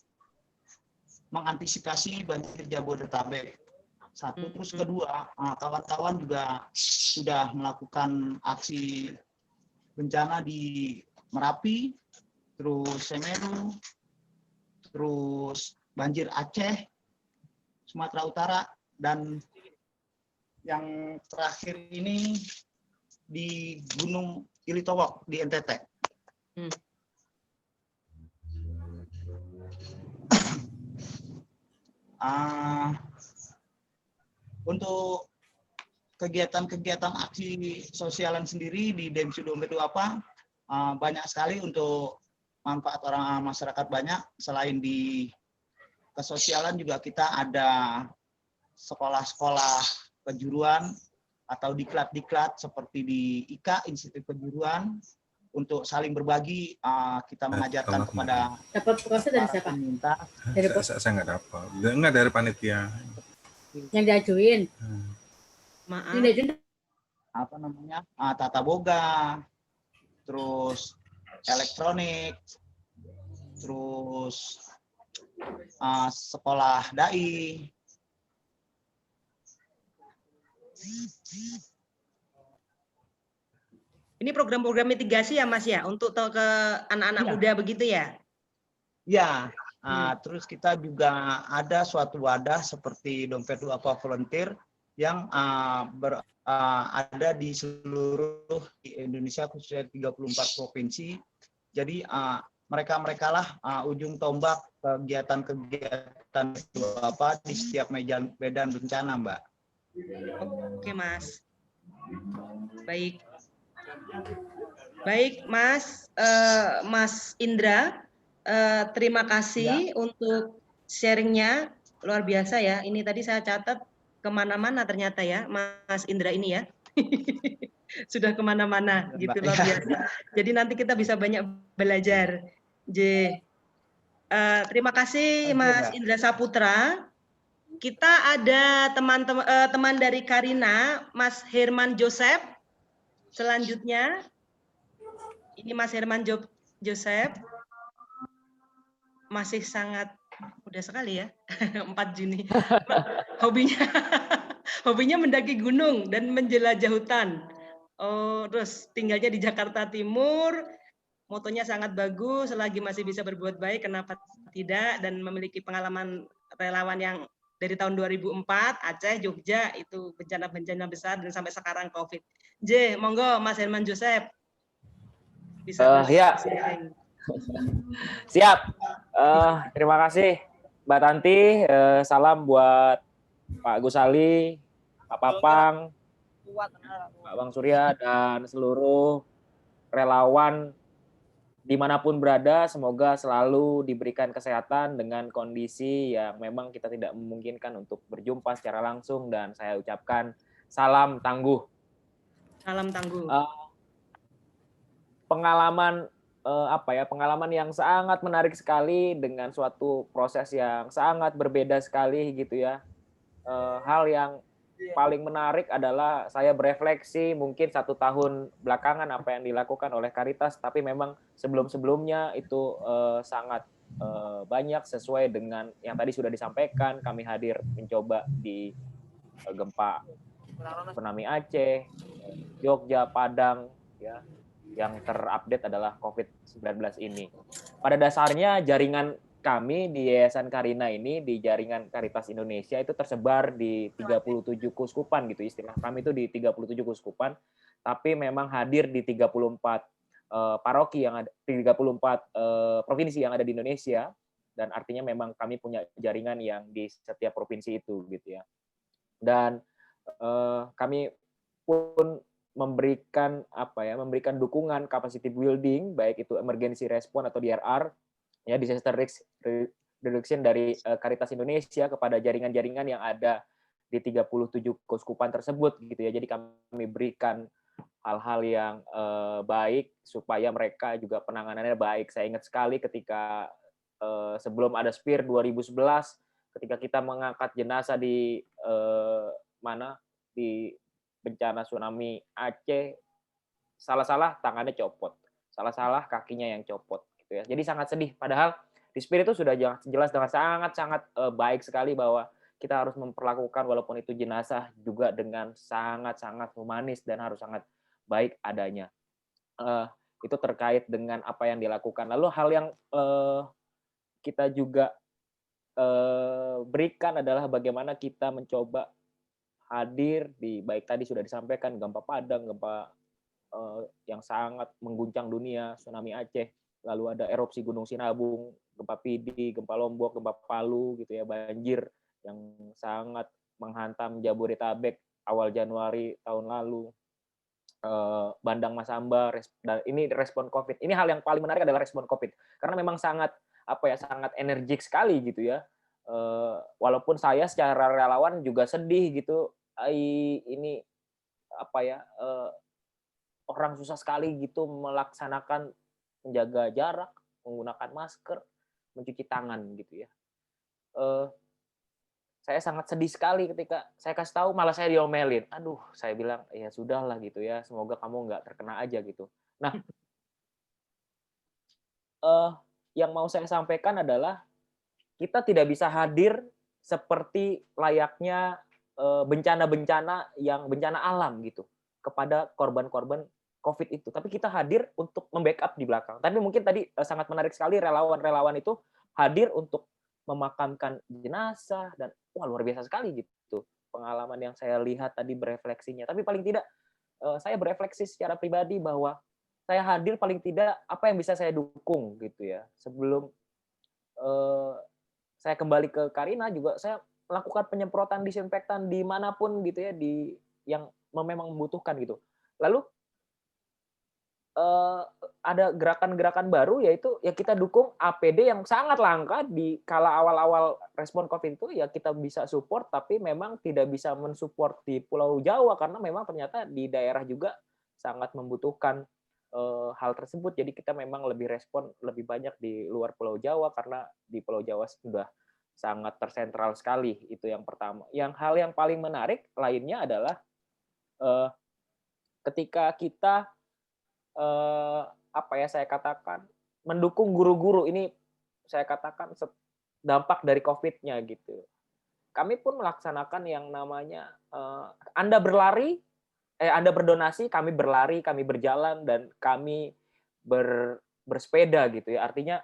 Speaker 8: mengantisipasi banjir Jabodetabek. Satu, terus kedua, kawan-kawan juga sudah melakukan aksi bencana di Merapi, terus Semeru, terus banjir Aceh, Sumatera Utara, dan yang terakhir ini di Gunung Ilitowok di NTT. Untuk kegiatan-kegiatan aksi sosialan sendiri di DMC Dompet Duafa banyak sekali untuk manfaat orang masyarakat banyak. Selain di kesosialan juga kita ada sekolah-sekolah kejuruan atau diklat-diklat seperti di IKA, Institut Kejuruan, untuk saling berbagi. Kita mengajarkan kepada
Speaker 9: dapat proses dari siapa?
Speaker 8: Peminta.
Speaker 10: Saya nggak dapat, nggak dari panitia.
Speaker 9: Yang diajuin.
Speaker 5: Maaf.
Speaker 9: Yang diajuin
Speaker 8: Apa namanya? Tata boga, terus elektronik, terus sekolah dai.
Speaker 5: Ini program-program mitigasi ya Mas ya, untuk ke anak-anak muda begitu ya?
Speaker 8: Ya, terus kita juga ada suatu wadah seperti Dompet Duafa Volunteer yang ada di seluruh di Indonesia, khususnya 34 provinsi. Jadi mereka lah ujung tombak kegiatan-kegiatan Duafa di setiap medan bencana, Mbak.
Speaker 5: Oke Mas. Baik Mas, Mas Indra, terima kasih untuk sharingnya, luar biasa ya. Ini tadi saya catat kemana-mana ternyata ya, Mas Indra ini ya. Sudah kemana-mana gitu, luar biasa. Jadi nanti kita bisa banyak belajar. Terima kasih Mas Indra Saputra. Kita ada teman dari Karina, Mas Herman Joseph. Selanjutnya, ini Mas Herman Joseph. Masih sangat muda sekali ya, 4 Juni. Hobinya mendaki gunung dan menjelajah hutan. Terus tinggalnya di Jakarta Timur. Motonya sangat bagus, selagi masih bisa berbuat baik, kenapa tidak? Dan memiliki pengalaman relawan yang dari tahun 2004, Aceh, Jogja, itu bencana-bencana besar, dan sampai sekarang COVID. Monggo Mas Herman Joseph. Bisa
Speaker 11: ya. Siap. Terima kasih Mbak Tanti. Salam buat Pak Gusali, Pak Papang, Pak Bang Surya, dan seluruh relawan dimanapun berada, semoga selalu diberikan kesehatan dengan kondisi yang memang kita tidak memungkinkan untuk berjumpa secara langsung, dan saya ucapkan salam tangguh.
Speaker 5: Salam tangguh.
Speaker 11: Pengalaman yang sangat menarik sekali dengan suatu proses yang sangat berbeda sekali gitu ya. Hal yang paling menarik adalah saya berefleksi mungkin 1 tahun belakangan apa yang dilakukan oleh Caritas, tapi memang sebelum-sebelumnya itu sangat banyak sesuai dengan yang tadi sudah disampaikan. Kami hadir mencoba di gempa tsunami Aceh, Jogja, Padang, ya. Yang terupdate adalah COVID-19 ini. Pada dasarnya jaringan kami di Yayasan Karina ini, di jaringan Caritas Indonesia itu tersebar di 37 kuskupan gitu, istilah kami itu di 37 kuskupan, tapi memang hadir di 34 paroki yang ada, 34 provinsi yang ada di Indonesia, dan artinya memang kami punya jaringan yang di setiap provinsi itu gitu ya. Dan kami pun memberikan dukungan capacity building, baik itu emergency response atau DRR, ya, disaster risk reduction dari Caritas Indonesia kepada jaringan-jaringan yang ada di 37 kuskupan tersebut gitu ya. Jadi kami berikan hal-hal yang baik supaya mereka juga penanganannya baik. Saya ingat sekali ketika sebelum ada SPIR 2011, ketika kita mengangkat jenazah di di bencana tsunami Aceh, salah-salah tangannya copot, salah-salah kakinya yang copot, gitu ya. Jadi sangat sedih. Padahal di SPIR itu sudah jelas dengan sangat-sangat baik sekali bahwa kita harus memperlakukan walaupun itu jenazah juga dengan sangat-sangat humanis dan harus sangat baik adanya. Itu terkait dengan apa yang dilakukan. Lalu hal yang kita juga berikan adalah bagaimana kita mencoba hadir di, baik tadi sudah disampaikan, gempa Padang, gempa yang sangat mengguncang dunia, tsunami Aceh, lalu ada erupsi Gunung Sinabung, gempa Pidi, gempa Lombok, gempa Palu, gitu ya, banjir yang sangat menghantam Jabodetabek awal Januari tahun lalu, Bandang Masamba, dan ini respon COVID. Ini hal yang paling menarik adalah respon COVID, karena memang sangat sangat energik sekali gitu ya. Walaupun saya secara relawan juga sedih gitu, ini orang susah sekali gitu melaksanakan menjaga jarak, menggunakan masker, mencuci tangan gitu ya. Saya sangat sedih sekali ketika saya kasih tahu malah saya diomelin. Aduh, saya bilang ya sudahlah gitu ya, semoga kamu nggak terkena aja gitu. Nah, yang mau saya sampaikan adalah kita tidak bisa hadir seperti layaknya bencana-bencana yang bencana alam gitu kepada korban-korban COVID itu. Tapi kita hadir untuk membackup di belakang. Tapi mungkin tadi sangat menarik sekali relawan-relawan itu hadir untuk memakamkan jenazah dan luar biasa sekali gitu pengalaman yang saya lihat tadi berefleksinya. Tapi paling tidak saya berefleksi secara pribadi bahwa saya hadir paling tidak apa yang bisa saya dukung gitu ya. Sebelum saya kembali ke Karina juga saya melakukan penyemprotan disinfektan dimanapun gitu ya, di yang memang membutuhkan gitu. Lalu ada gerakan-gerakan baru, yaitu ya kita dukung APD yang sangat langka di kala awal-awal respon COVID itu, ya kita bisa support, tapi memang tidak bisa mensupport di Pulau Jawa karena memang ternyata di daerah juga sangat membutuhkan hal tersebut. Jadi kita memang lebih respon lebih banyak di luar Pulau Jawa karena di Pulau Jawa sudah sangat tersentral sekali. Itu yang pertama. Hal yang paling menarik lainnya adalah ketika kita saya katakan mendukung guru-guru, ini saya katakan dampak dari COVID-nya gitu. Kami pun melaksanakan yang namanya Anda berdonasi, kami berlari, kami berjalan, dan kami bersepeda gitu ya. Artinya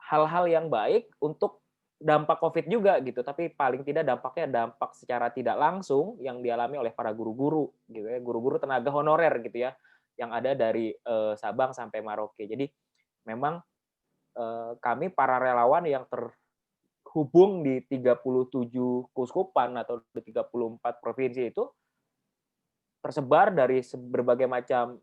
Speaker 11: hal-hal yang baik untuk dampak COVID juga gitu, tapi paling tidak dampak secara tidak langsung yang dialami oleh para guru-guru gitu ya, guru-guru tenaga honorer gitu ya, yang ada dari Sabang sampai Merauke. Jadi memang kami para relawan yang terhubung di 37 kuskupan atau di 34 provinsi itu tersebar dari berbagai macam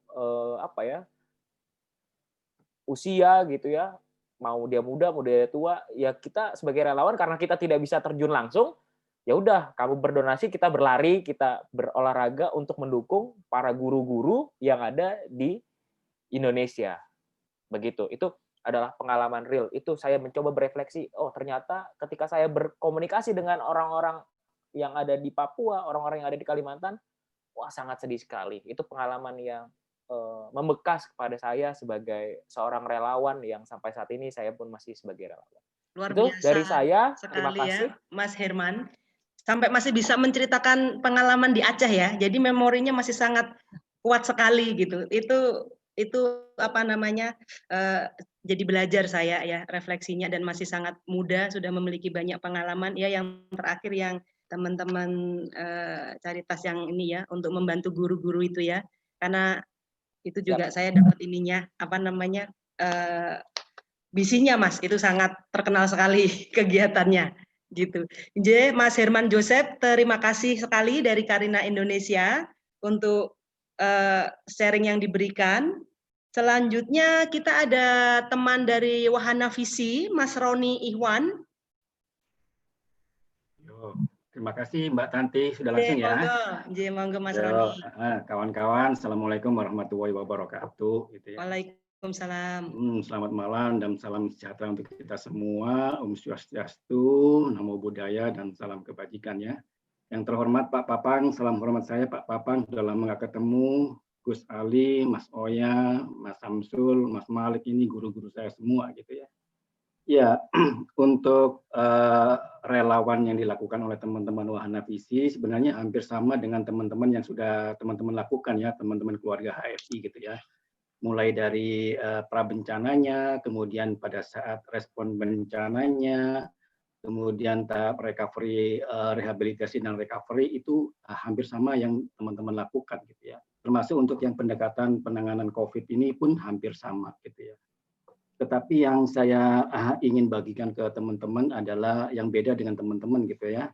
Speaker 11: usia gitu ya, mau dia muda, mau dia tua, ya kita sebagai relawan karena kita tidak bisa terjun langsung, ya udah kamu berdonasi, kita berlari, kita berolahraga untuk mendukung para guru-guru yang ada di Indonesia. Begitu. Itu adalah pengalaman real. Itu saya mencoba berefleksi, oh ternyata ketika saya berkomunikasi dengan orang-orang yang ada di Papua, orang-orang yang ada di Kalimantan, wah sangat sedih sekali. Itu pengalaman yang membekas kepada saya sebagai seorang relawan yang sampai saat ini saya pun masih sebagai relawan.
Speaker 5: Luar
Speaker 11: itu
Speaker 5: biasa
Speaker 11: dari saya. Terima
Speaker 5: sekali
Speaker 11: kasih.
Speaker 5: ya, Mas Herman. Sampai masih bisa menceritakan pengalaman di Aceh ya. Jadi memorinya masih sangat kuat sekali gitu. Itu apa namanya? Jadi belajar saya ya, refleksinya, dan masih sangat muda, sudah memiliki banyak pengalaman. Ya, yang terakhir yang teman-teman Caritas yang ini ya, untuk membantu guru-guru itu ya. Karena itu juga saya dapat ininya, apa namanya? Bisinya Mas, itu sangat terkenal sekali kegiatannya gitu. Jadi Mas Herman Joseph, terima kasih sekali dari Karina Indonesia untuk sharing yang diberikan. Selanjutnya kita ada teman dari Wahana Visi, Mas Roni Ihwan.
Speaker 12: Terima kasih Mbak Tanti, sudah langsung ya.
Speaker 5: Monggo Mas Roni.
Speaker 12: Kawan-kawan, Assalamualaikum warahmatullahi wabarakatuh. Gitu ya.
Speaker 5: Waalaikumsalam.
Speaker 12: Selamat malam dan salam sejahtera untuk kita semua. Om Swastiastu, Namo Buddhaya, dan salam kebajikan ya. Yang terhormat Pak Papang, salam hormat saya Pak Papang, sudah lama nggak ketemu. Gus Ali, Mas Oya, Mas Samsul, Mas Malik, ini guru-guru saya semua gitu ya. Ya, untuk relawan yang dilakukan oleh teman-teman Wahana Visi sebenarnya hampir sama dengan teman-teman yang sudah teman-teman lakukan ya, teman-teman keluarga HFI gitu ya. Mulai dari prabencananya, kemudian pada saat respon bencananya, kemudian tahap recovery, rehabilitasi dan recovery itu hampir sama yang teman-teman lakukan gitu ya. Termasuk untuk yang pendekatan penanganan COVID ini pun hampir sama gitu ya. Tetapi yang saya ingin bagikan ke teman-teman adalah yang beda dengan teman-teman gitu ya,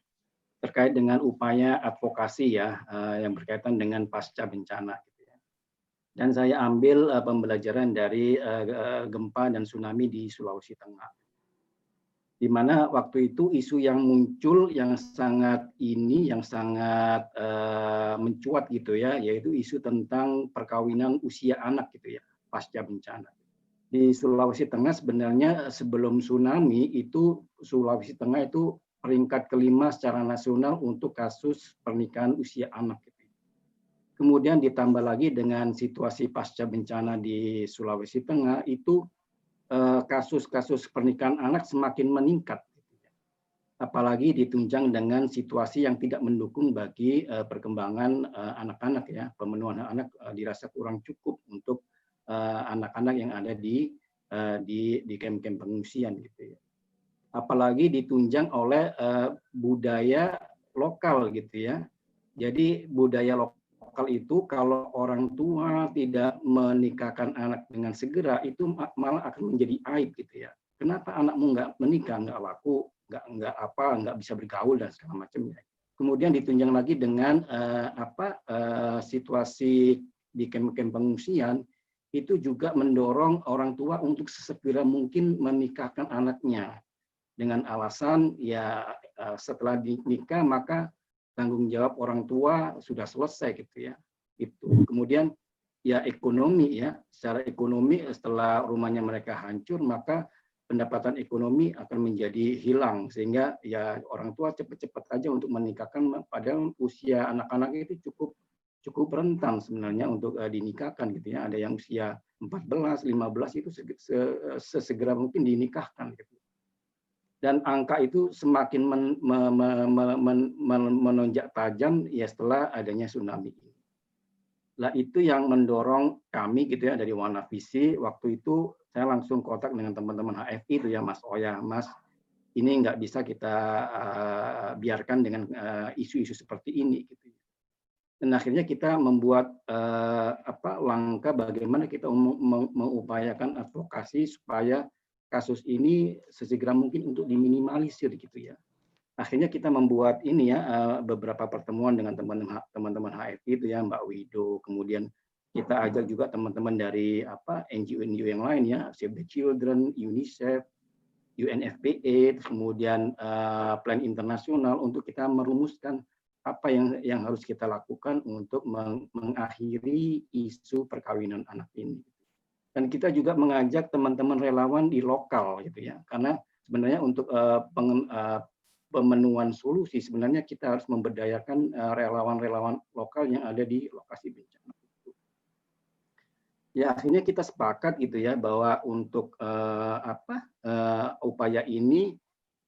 Speaker 12: terkait dengan upaya advokasi ya, yang berkaitan dengan pasca bencana. Dan saya ambil pembelajaran dari gempa dan tsunami di Sulawesi Tengah. Di mana waktu itu isu yang muncul yang sangat mencuat gitu ya, yaitu isu tentang perkawinan usia anak gitu ya, pasca bencana. Di Sulawesi Tengah sebenarnya sebelum tsunami itu Sulawesi Tengah itu peringkat kelima secara nasional untuk kasus pernikahan usia anak. Kemudian ditambah lagi dengan situasi pasca bencana di Sulawesi Tengah itu kasus-kasus pernikahan anak semakin meningkat. Apalagi ditunjang dengan situasi yang tidak mendukung bagi perkembangan anak-anak ya, pemenuhan anak dirasa kurang cukup untuk anak-anak yang ada di kamp-kamp pengungsian gitu ya. Apalagi ditunjang oleh budaya lokal gitu ya. Jadi budaya lokal itu kalau orang tua tidak menikahkan anak dengan segera itu malah akan menjadi aib gitu ya. Kenapa anakmu nggak menikah, nggak laku, nggak bisa bergaul dan segala macamnya. Kemudian ditunjang lagi dengan situasi di kamp-kamp pengungsian itu juga mendorong orang tua untuk sesegera mungkin menikahkan anaknya dengan alasan ya setelah nikah maka tanggung jawab orang tua sudah selesai gitu ya. Itu. Kemudian ya ekonomi ya, secara ekonomi setelah rumahnya mereka hancur maka pendapatan ekonomi akan menjadi hilang sehingga ya orang tua cepat-cepat aja untuk menikahkan padahal usia anak-anak itu cukup rentan sebenarnya untuk dinikahkan gitu ya. Ada yang usia 14, 15 itu sesegera mungkin dinikahkan gitu. Dan angka itu semakin menonjak tajam ya setelah adanya tsunami. Lah itu yang mendorong kami gitu ya dari Wahana Visi. Waktu itu saya langsung kontak dengan teman-teman HFI itu ya Mas Oya, Mas ini nggak bisa kita biarkan dengan isu-isu seperti ini gitu. Dan akhirnya kita membuat langkah bagaimana kita mengupayakan advokasi supaya kasus ini sesegera mungkin untuk diminimalisir gitu ya. Akhirnya kita membuat ini ya beberapa pertemuan dengan teman-teman HFI itu ya Mbak Wido, kemudian kita ajak juga teman-teman dari NGO-NGO yang lain ya, Save the Children, UNICEF, UNFPA, kemudian Plan Internasional untuk kita merumuskan apa yang harus kita lakukan untuk mengakhiri isu perkawinan anak ini. Dan kita juga mengajak teman-teman relawan di lokal gitu ya, karena sebenarnya untuk pemenuhan solusi sebenarnya kita harus memberdayakan relawan-relawan lokal yang ada di lokasi bencana. Ya akhirnya kita sepakat gitu ya bahwa untuk upaya ini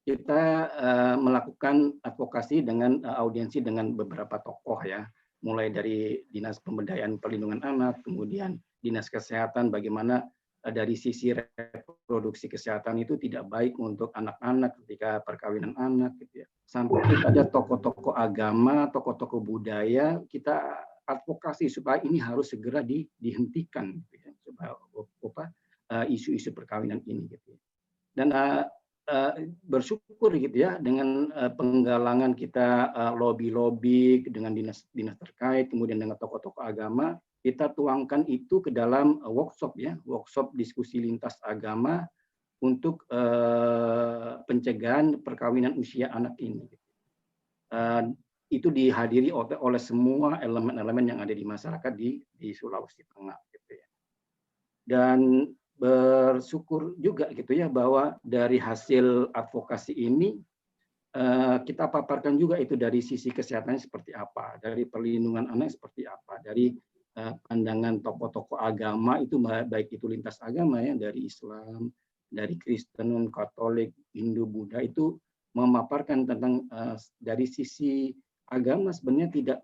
Speaker 12: kita melakukan advokasi dengan audiensi dengan beberapa tokoh ya, mulai dari Dinas Pemberdayaan Perlindungan Anak, kemudian Dinas Kesehatan, bagaimana dari sisi reproduksi kesehatan itu tidak baik untuk anak-anak ketika perkawinan anak gitu ya. Sampai kita ada tokoh-tokoh agama, tokoh-tokoh budaya, kita advokasi supaya ini harus segera dihentikan gitu ya, supaya isu-isu perkawinan ini gitu ya. Dan bersyukur gitu ya dengan penggalangan kita lobby-lobby dengan dinas terkait, kemudian dengan tokoh-tokoh agama, kita tuangkan itu ke dalam workshop ya, workshop diskusi lintas agama untuk pencegahan perkawinan usia anak ini. Itu dihadiri oleh semua elemen-elemen yang ada di masyarakat di Sulawesi Tengah gitu ya. dan bersyukur juga gitu ya bahwa dari hasil advokasi ini kita paparkan juga itu dari sisi kesehatannya seperti apa, dari perlindungan anak seperti apa, dari pandangan tokoh-tokoh agama itu baik itu lintas agama ya, dari Islam, dari Kristen, Katolik, Hindu, Buddha itu memaparkan tentang dari sisi agama sebenarnya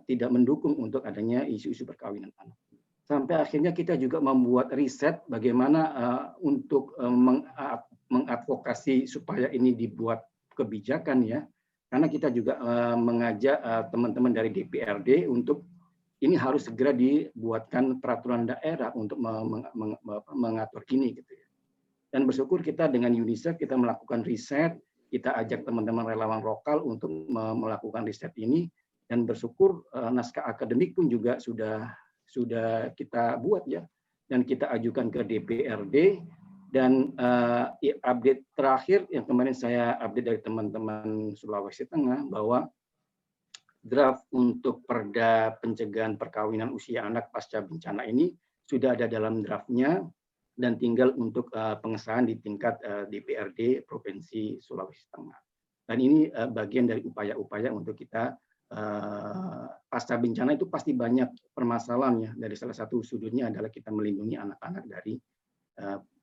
Speaker 12: tidak mendukung untuk adanya isu-isu perkawinan anak. Sampai akhirnya kita juga membuat riset bagaimana untuk mengadvokasi supaya ini dibuat kebijakan ya. Karena kita juga mengajak teman-teman dari DPRD untuk ini harus segera dibuatkan peraturan daerah untuk mengatur ini gitu ya. Dan bersyukur kita dengan UNICEF kita melakukan riset, kita ajak teman-teman relawan lokal untuk melakukan riset ini, dan bersyukur naskah akademik pun juga sudah kita buat ya, dan kita ajukan ke DPRD. Dan update terakhir yang kemarin saya update dari teman-teman Sulawesi Tengah bahwa draft untuk Perda Pencegahan Perkawinan Usia Anak Pasca Bencana ini sudah ada dalam draftnya dan tinggal untuk pengesahan di tingkat DPRD Provinsi Sulawesi Tengah. Dan ini bagian dari upaya-upaya untuk kita pasca bencana itu pasti banyak permasalahannya. Dari salah satu sudutnya adalah kita melindungi anak-anak dari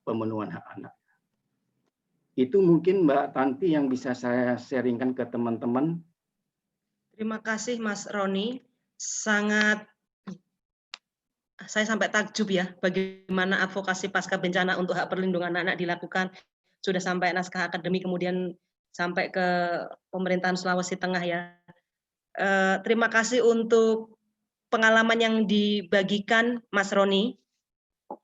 Speaker 12: pemenuhan hak anak. Itu mungkin Mbak Tanti yang bisa saya sharingkan ke teman-teman.
Speaker 5: Terima kasih Mas Roni. Saya sampai takjub ya bagaimana advokasi pasca bencana untuk hak perlindungan anak dilakukan. Sudah sampai naskah akademik, kemudian sampai ke pemerintahan Sulawesi Tengah ya. Terima kasih untuk pengalaman yang dibagikan Mas Roni.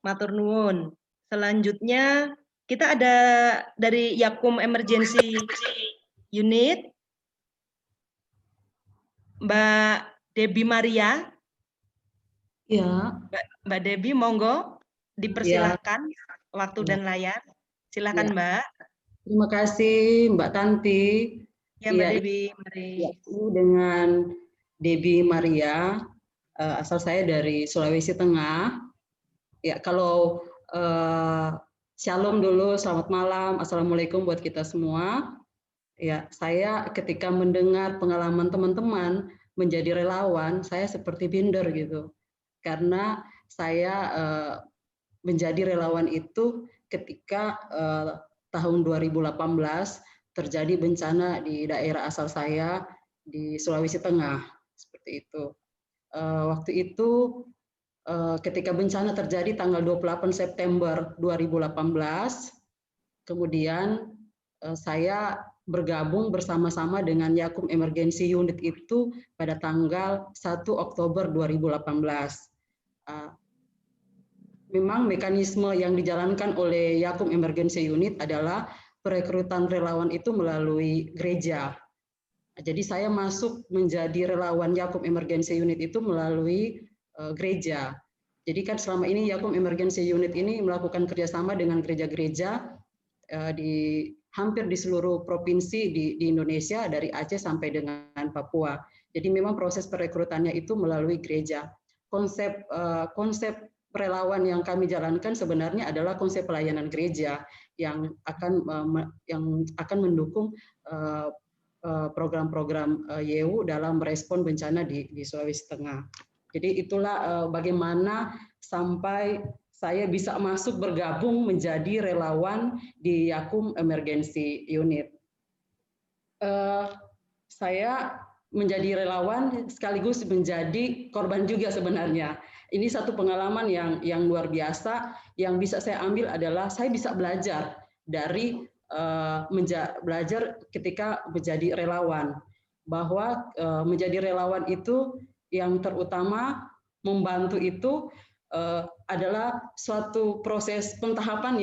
Speaker 5: Matur nuwun. Selanjutnya kita ada dari Yakum Emergency Unit, Mbak Debbie Maria.
Speaker 13: Ya.
Speaker 5: Mbak Debbie, monggo dipersilakan waktu dan layar. Silakan Mbak.
Speaker 13: Terima kasih Mbak Tanti.
Speaker 5: Ya Mbak Debbie, mari.
Speaker 13: Dengan Debbie Maria, asal saya dari Sulawesi Tengah. Ya, kalau shalom dulu, selamat malam, assalamualaikum buat kita semua. Ya, saya ketika mendengar pengalaman teman-teman menjadi relawan, saya seperti binder gitu, karena saya menjadi relawan itu ketika tahun 2018 terjadi bencana di daerah asal saya di Sulawesi Tengah, seperti itu. Waktu itu ketika bencana terjadi tanggal 28 September 2018, kemudian saya bergabung bersama-sama dengan Yakum Emergency Unit itu pada tanggal 1 Oktober 2018. Memang mekanisme yang dijalankan oleh Yakum Emergency Unit adalah perekrutan relawan itu melalui gereja. Jadi saya masuk menjadi relawan Yakum Emergency Unit itu melalui gereja. Jadi kan selama ini Yakum Emergency Unit ini melakukan kerjasama dengan gereja-gereja di hampir di seluruh provinsi di Indonesia dari Aceh sampai dengan Papua. Jadi memang proses perekrutannya itu melalui gereja. Konsep relawan yang kami jalankan sebenarnya adalah konsep pelayanan gereja yang akan mendukung program-program YEU dalam merespon bencana di Sulawesi Tengah. Jadi itulah bagaimana sampai saya bisa masuk bergabung menjadi relawan di Yakum Emergency Unit. Saya menjadi relawan sekaligus menjadi korban juga sebenarnya. Ini satu pengalaman yang luar biasa yang bisa saya ambil adalah saya bisa belajar dari belajar ketika menjadi relawan, bahwa menjadi relawan itu yang terutama membantu itu adalah suatu proses pentahapan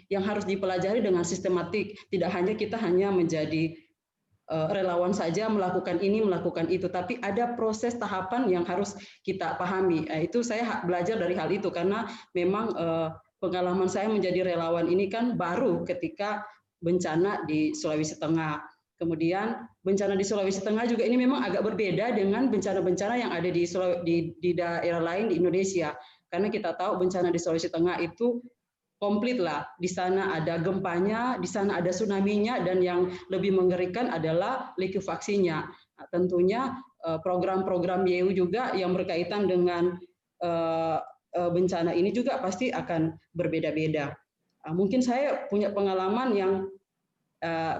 Speaker 13: yang harus dipelajari dengan sistematik. Tidak hanya kita menjadi relawan saja melakukan ini, melakukan itu, tapi ada proses tahapan yang harus kita pahami. Itu saya belajar dari hal itu karena memang pengalaman saya menjadi relawan ini kan baru ketika bencana di Sulawesi Tengah. Kemudian bencana di Sulawesi Tengah juga ini memang agak berbeda dengan bencana-bencana yang ada di daerah lain di Indonesia. Karena kita tahu bencana di Sulawesi Tengah itu komplit lah. Di sana ada gempanya, di sana ada tsunami-nya, dan yang lebih mengerikan adalah likuifaksinya. Nah, tentunya program-program YEU juga yang berkaitan dengan bencana ini juga pasti akan berbeda-beda. Mungkin saya punya pengalaman yang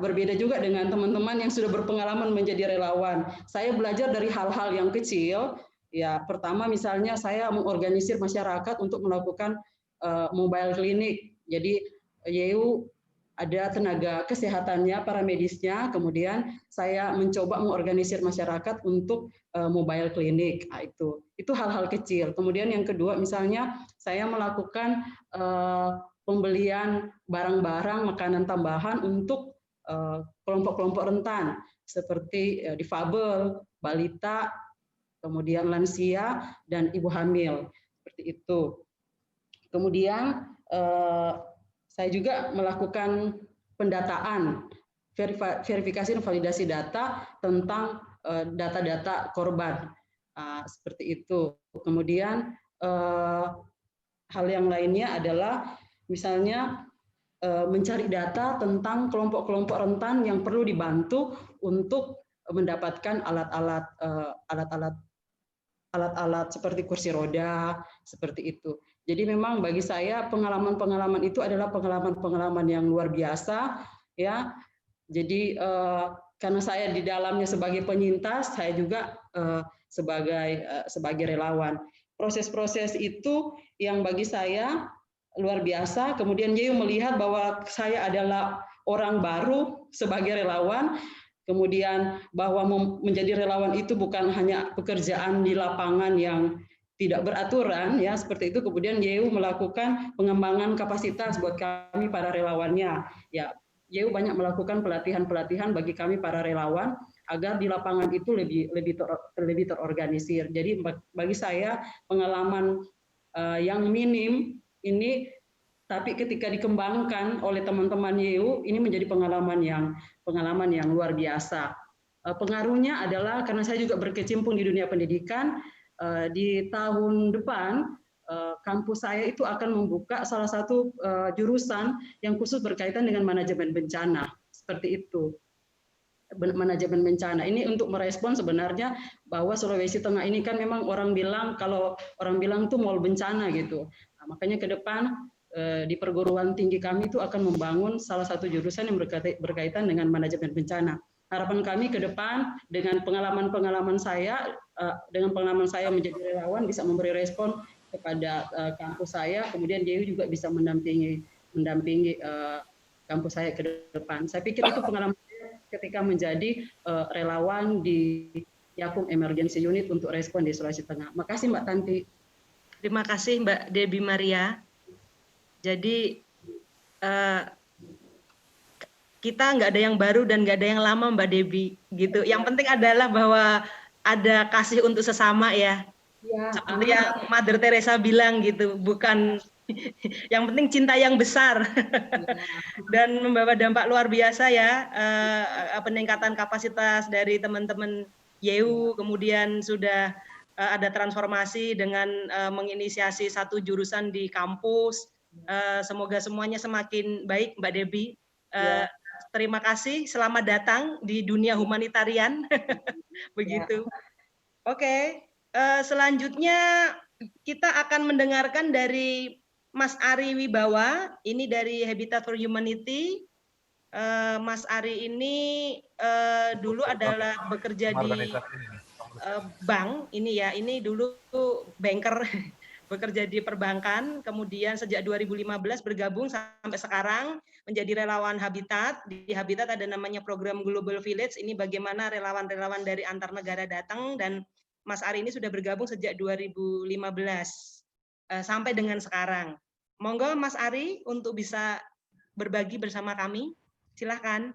Speaker 13: berbeda juga dengan teman-teman yang sudah berpengalaman menjadi relawan. Saya belajar dari hal-hal yang kecil. Ya, pertama misalnya saya mengorganisir masyarakat untuk melakukan mobile clinic. Jadi YEU ada tenaga kesehatannya, para medisnya, kemudian saya mencoba mengorganisir masyarakat untuk mobile clinic. Nah, itu hal-hal kecil. Kemudian yang kedua misalnya saya melakukan pembelian barang-barang makanan tambahan untuk kelompok-kelompok rentan seperti difabel, balita, kemudian lansia, dan ibu hamil, seperti itu. Kemudian saya juga melakukan pendataan, verifikasi dan validasi data tentang data-data korban, seperti itu. Kemudian hal yang lainnya adalah misalnya mencari data tentang kelompok-kelompok rentan yang perlu dibantu untuk mendapatkan alat-alat seperti kursi roda, seperti itu. Jadi memang bagi saya pengalaman-pengalaman itu adalah pengalaman-pengalaman yang luar biasa, ya. Jadi karena saya di dalamnya sebagai penyintas, saya juga sebagai relawan. Proses-proses itu yang bagi saya luar biasa. Kemudian YEU melihat bahwa saya adalah orang baru sebagai relawan. Kemudian bahwa menjadi relawan itu bukan hanya pekerjaan di lapangan yang tidak beraturan, ya seperti itu. Kemudian YEU melakukan pengembangan kapasitas buat kami para relawannya. Ya, YEU banyak melakukan pelatihan-pelatihan bagi kami para relawan agar di lapangan itu lebih terorganisir. Jadi bagi saya pengalaman yang minim ini, tapi ketika dikembangkan oleh teman-teman YEU ini menjadi pengalaman yang luar biasa. Pengaruhnya adalah karena saya juga berkecimpung di dunia pendidikan, di tahun depan kampus saya itu akan membuka salah satu jurusan yang khusus berkaitan dengan manajemen bencana, seperti itu. Manajemen bencana ini untuk merespon sebenarnya bahwa Sulawesi Tengah ini kan memang kalau orang bilang tuh mall bencana gitu. Nah, makanya ke depan di perguruan tinggi kami itu akan membangun salah satu jurusan yang berkaitan dengan manajemen bencana. Harapan kami ke depan dengan pengalaman saya menjadi relawan bisa memberi respon kepada kampus saya, kemudian YEU juga bisa mendampingi kampus saya ke depan. Saya pikir itu pengalaman saya ketika menjadi relawan di Yakum Emergency Unit untuk respon di Sulawesi Tengah. Makasih Mbak Tanti.
Speaker 5: Terima kasih Mbak Debbie Maria. Jadi kita nggak ada yang baru dan nggak ada yang lama Mbak Debbie gitu. Yang penting adalah bahwa ada kasih untuk sesama ya. Ya, seperti yang Mother Teresa bilang gitu, bukan yang penting cinta yang besar dan membawa dampak luar biasa ya, peningkatan kapasitas dari teman-teman YEU, kemudian sudah ada transformasi dengan menginisiasi satu jurusan di kampus. Semoga semuanya semakin baik Mbak Debbie. Terima kasih, selamat datang di dunia humanitarian. Begitu. Oke, selanjutnya kita akan mendengarkan dari Mas Ari Wibawa, ini dari Habitat for Humanity. Mas Ari ini dulu adalah bekerja di bank, ini ya, ini dulu banker, bekerja di perbankan, kemudian sejak 2015 bergabung sampai sekarang menjadi relawan Habitat. Di Habitat ada namanya program Global Village, ini bagaimana relawan-relawan dari antar negara datang, dan Mas Ari ini sudah bergabung sejak 2015 sampai dengan sekarang. Monggo Mas Ari untuk bisa berbagi bersama kami, silahkan.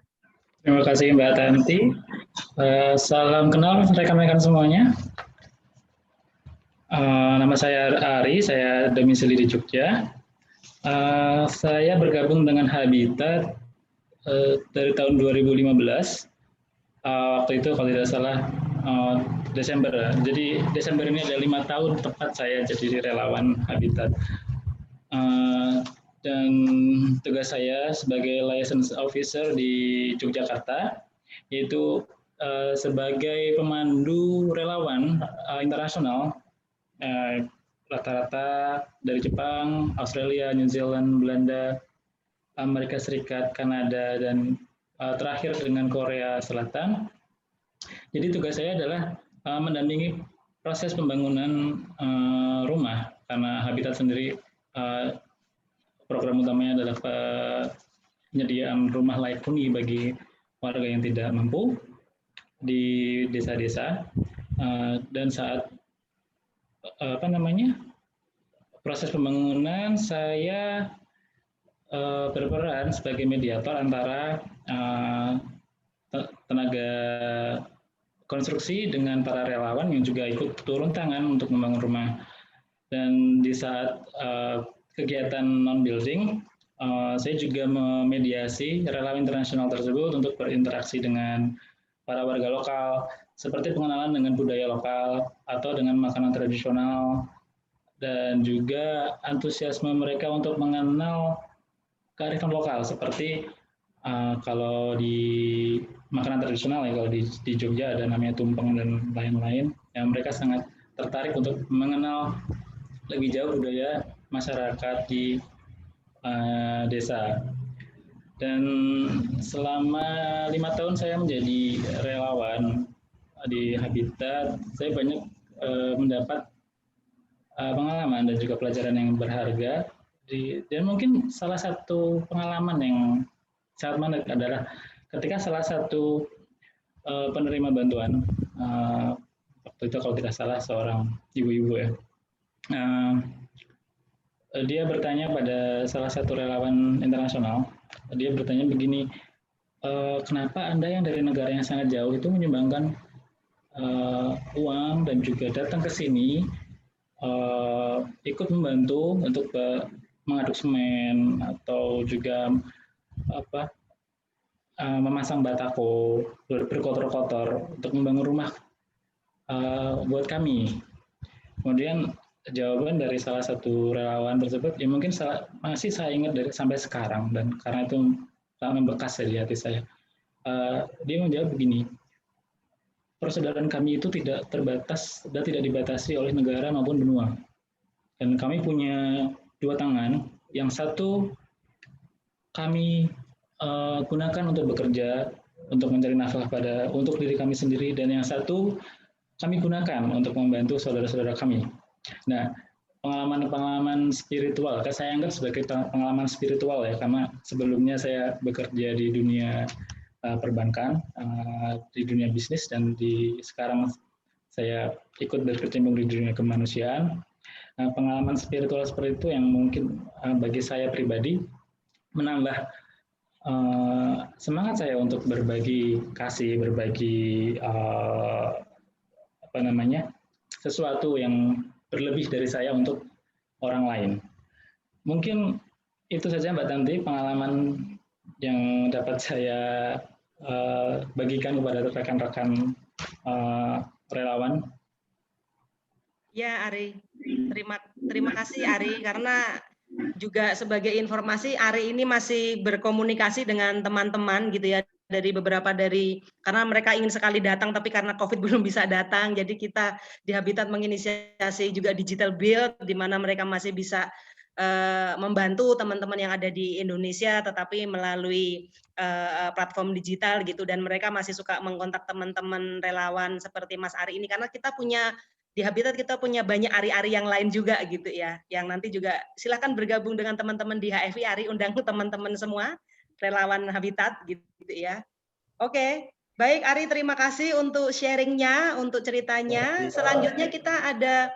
Speaker 14: Terima kasih Mbak Tanti. Salam kenal rekan-rekan semuanya. Nama saya Ari, saya domisili di Jogja. Saya bergabung dengan Habitat dari tahun 2015. Waktu itu kalau tidak salah Desember. Jadi Desember ini ada 5 tahun tepat saya jadi relawan Habitat. Dan tugas saya sebagai license officer di Yogyakarta, yaitu sebagai pemandu relawan internasional, rata-rata dari Jepang, Australia, New Zealand, Belanda, Amerika Serikat, Kanada, dan terakhir dengan Korea Selatan. Jadi tugas saya adalah mendampingi proses pembangunan rumah, karena Habitat sendiri program utamanya adalah penyediaan rumah layak huni bagi warga yang tidak mampu di desa-desa. Dan saat proses pembangunan, saya berperan sebagai mediator antara tenaga konstruksi dengan para relawan yang juga ikut turun tangan untuk membangun rumah. Dan di saat kegiatan non-building, saya juga memediasi relawan internasional tersebut untuk berinteraksi dengan para warga lokal, seperti pengenalan dengan budaya lokal atau dengan makanan tradisional, dan juga antusiasme mereka untuk mengenal kearifan lokal, seperti kalau di makanan tradisional ya, kalau di Jogja ada namanya tumpeng dan lain-lain, yang mereka sangat tertarik untuk mengenal lebih jauh budaya masyarakat di desa. Dan selama 5 tahun saya menjadi relawan di Habitat, saya banyak mendapat pengalaman dan juga pelajaran yang berharga. Dan mungkin salah satu pengalaman yang sangat menarik adalah ketika salah satu penerima bantuan, waktu itu kalau tidak salah seorang ibu-ibu ya, dia bertanya pada salah satu relawan internasional, dia bertanya begini, kenapa Anda yang dari negara yang sangat jauh itu menyumbangkan uang dan juga datang ke sini ikut membantu untuk mengaduk semen atau juga memasang batako berkotor-kotor untuk membangun rumah buat kami. Kemudian jawaban dari salah satu relawan tersebut, ya mungkin masih saya ingat sampai sekarang, dan karena itu sangat membekas di hati saya. Dia menjawab begini, persaudaraan kami itu tidak terbatas dan tidak dibatasi oleh negara maupun benua. Dan kami punya 2 tangan, yang satu kami gunakan untuk bekerja, untuk mencari nafkah untuk diri kami sendiri, dan yang satu kami gunakan untuk membantu saudara-saudara kami. Nah, pengalaman-pengalaman spiritual, saya anggap sebagai pengalaman spiritual ya, karena sebelumnya saya bekerja di dunia perbankan, di dunia bisnis, dan sekarang saya ikut berkecimpung di dunia kemanusiaan. Pengalaman spiritual seperti itu yang mungkin bagi saya pribadi menambah semangat saya untuk berbagi kasih, berbagi sesuatu yang berlebih dari saya untuk orang lain. Mungkin itu saja Mbak Tanti, pengalaman yang dapat saya bagikan kepada rekan-rekan relawan.
Speaker 5: Ya, Ari. Terima kasih Ari, karena juga sebagai informasi Ari ini masih berkomunikasi dengan teman-teman gitu ya, karena mereka ingin sekali datang tapi karena COVID belum bisa datang, jadi kita di Habitat menginisiasi juga digital build di mana mereka masih bisa membantu teman-teman yang ada di Indonesia tetapi melalui platform digital gitu, dan mereka masih suka mengkontak teman-teman relawan seperti Mas Ari ini, karena kita punya di Habitat kita punya banyak Ari-Ari yang lain juga gitu ya, yang nanti juga silakan bergabung dengan teman-teman di HFI. Ari undang teman-teman semua relawan Habitat gitu ya. Oke, baik Ari, terima kasih untuk sharingnya, untuk ceritanya. Selanjutnya kita ada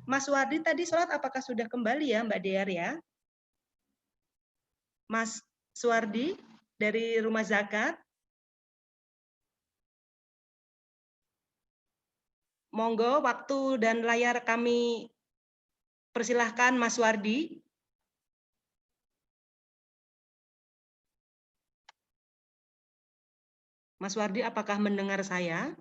Speaker 5: Mas Wardi. Tadi sholat apakah sudah kembali ya Mbak Dear ya? Mas Suwardi dari Rumah Zakat. Monggo, waktu dan layar kami persilahkan Mas Wardi. Mas Wardi, apakah mendengar saya?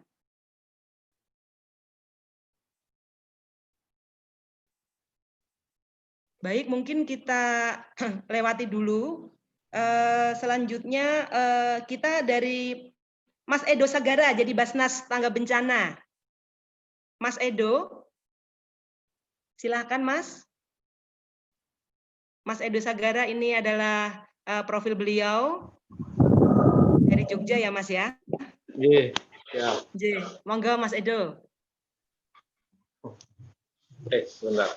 Speaker 5: Baik, mungkin kita lewati dulu. Selanjutnya kita dari Mas Edo Sagara, jadi Basnas Tangga Bencana. Mas Edo, silahkan Mas. Mas Edo Sagara ini adalah profil beliau dari Jogja ya Mas ya?
Speaker 15: Iya, ya.
Speaker 5: Monggo Mas Edo.
Speaker 15: Sebentar.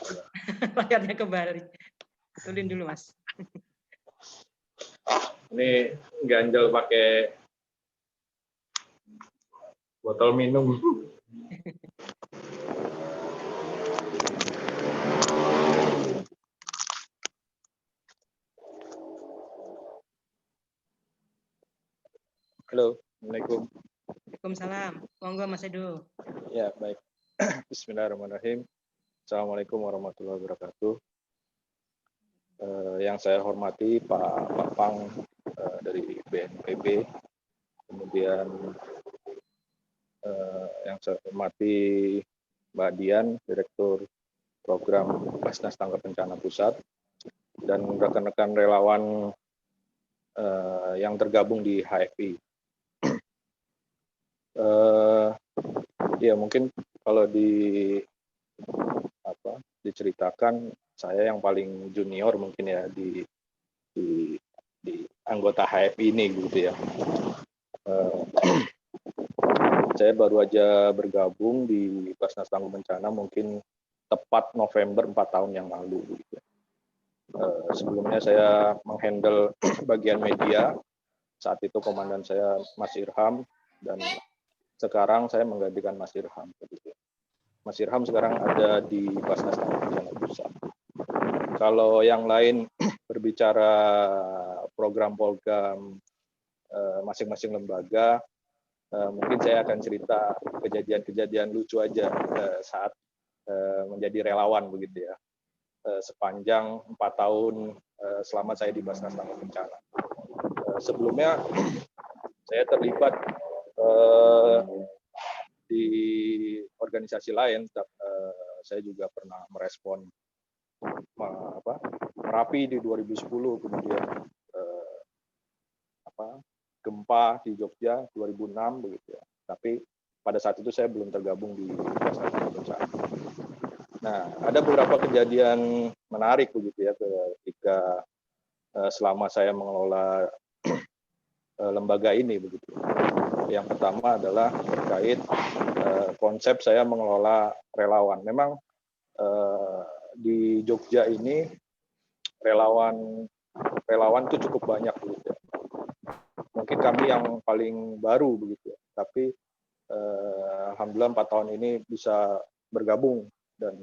Speaker 5: Layarnya kembali. Betulin dulu Mas.
Speaker 15: Ini ganjel pakai botol minum. Halo, Assalamualaikum.
Speaker 5: Waalaikumsalam. Monggo Mas Edo.
Speaker 15: Ya, baik. Bismillahirrahmanirrahim. Assalamualaikum warahmatullahi wabarakatuh. Yang saya hormati Pak Papang dari BNPB, kemudian yang saya hormati Mbak Dian, Direktur Program Basnas Tangga Bencana Pusat, dan rekan-rekan relawan yang tergabung di HFI. Ya mungkin kalau diceritakan, saya yang paling junior mungkin ya di anggota HFI ini gitu ya. Saya baru aja bergabung di Basnas Tangguh Bencana mungkin tepat November 4 tahun yang lalu gitu. Sebelumnya saya menghandle bagian media, saat itu komandan saya Mas Irham, dan sekarang saya menggantikan Mas Irham. Mas Irham sekarang ada di Basnas Tangguh Bencana Pusat. Kalau yang lain berbicara program-program masing-masing lembaga, mungkin saya akan cerita kejadian-kejadian lucu aja saat menjadi relawan begitu ya. Sepanjang 4 tahun selama saya di Basnas Tangguh Bencana. Sebelumnya saya terlibat di organisasi lain, saya juga pernah merespon Merapi di 2010, kemudian gempa di Jogja 2006 begitu ya. Tapi pada saat itu saya belum tergabung di Basnas Tangguh Bencana. Nah, ada beberapa kejadian menarik begitu ya ketika selama saya mengelola lembaga ini begitu. Yang pertama adalah terkait konsep saya mengelola relawan. Memang di Jogja ini relawan itu cukup banyak begitu. Mungkin kami yang paling baru begitu, tapi alhamdulillah 4 tahun ini bisa bergabung dan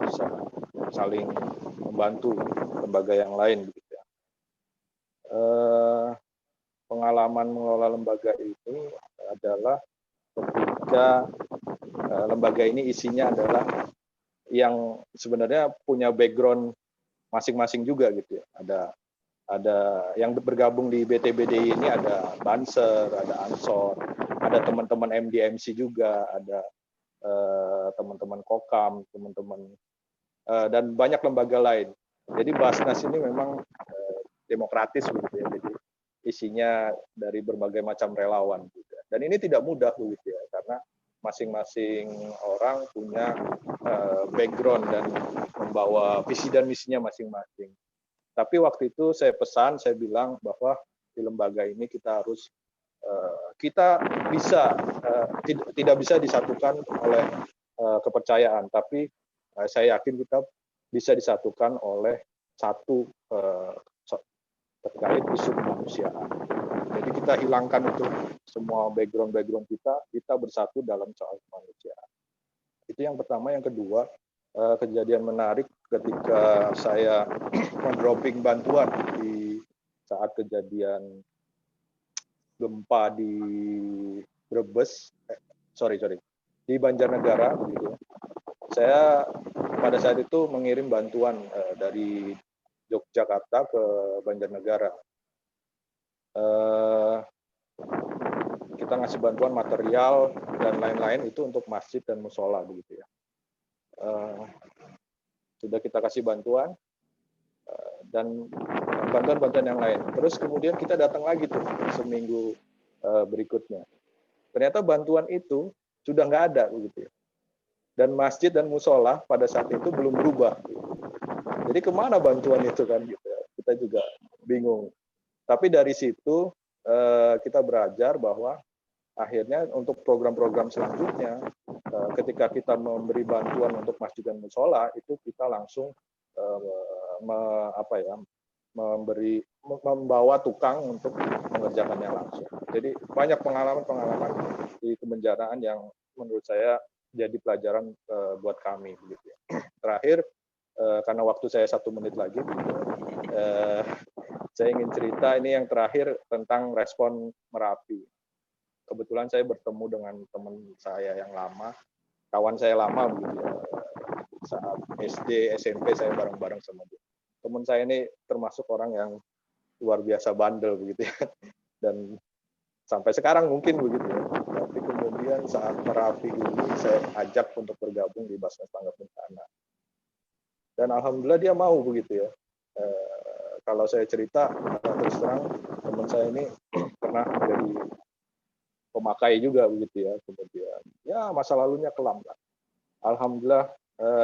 Speaker 15: bisa saling membantu lembaga yang lain begitu ya. Pengalaman mengelola lembaga ini adalah ketika lembaga ini isinya adalah yang sebenarnya punya background masing-masing juga gitu ya. Ada yang bergabung di BTBD ini, ada Banser, ada Ansor, ada teman-teman MDMC juga, ada teman-teman Kokam, teman-teman dan banyak lembaga lain. Jadi Basnas ini memang demokratis begitu ya. Jadi isinya dari berbagai macam relawan gitu. Dan ini tidak mudah begitu ya, karena masing-masing orang punya background dan membawa visi dan misinya masing-masing. Tapi waktu itu saya pesan, saya bilang bahwa di lembaga ini kita harus kita bisa tidak bisa disatukan oleh kepercayaan, tapi saya yakin kita bisa disatukan oleh satu terkait isu kemanusiaan. Jadi kita hilangkan itu semua background kita bersatu dalam soal kemanusiaan. Itu yang pertama. Yang kedua, kejadian menarik ketika saya mendropping bantuan di saat kejadian gempa di Brebes, di Banjarnegara begitu. Saya pada saat itu mengirim bantuan dari Yogyakarta ke Banjarnegara. Kita ngasih bantuan material dan lain-lain itu untuk masjid dan musola begitu ya. sudah kita kasih bantuan dan bantuan-bantuan yang lain. Terus kemudian kita datang lagi tuh seminggu berikutnya. Ternyata bantuan itu sudah nggak ada begitu ya. Dan masjid dan musola pada saat itu belum berubah. Jadi kemana bantuan itu kan gitu ya. Kita juga bingung. Tapi dari situ kita belajar bahwa akhirnya untuk program-program selanjutnya, ketika kita memberi bantuan untuk masjid dan musola, itu kita langsung membawa tukang untuk mengerjakannya langsung. Jadi banyak pengalaman-pengalaman di kebencanaan yang menurut saya jadi pelajaran buat kami. Begitu ya. Terakhir, karena waktu saya 1 menit lagi, saya ingin cerita ini yang terakhir tentang respon Merapi. Kebetulan saya bertemu dengan teman saya yang lama, kawan saya lama begitu ya. Saat SD, SMP saya bareng-bareng sama dia. Teman saya ini termasuk orang yang luar biasa bandel begitu ya. Dan sampai sekarang mungkin begitu ya. Tapi kemudian saat Merapi ini saya ajak untuk bergabung di Basnas Tanggap Bencana. Dan alhamdulillah dia mau begitu ya. Kalau saya cerita, terus terang teman saya ini pernah menjadi pemakai juga begitu ya. Kemudian ya masa lalunya kelam lah. Alhamdulillah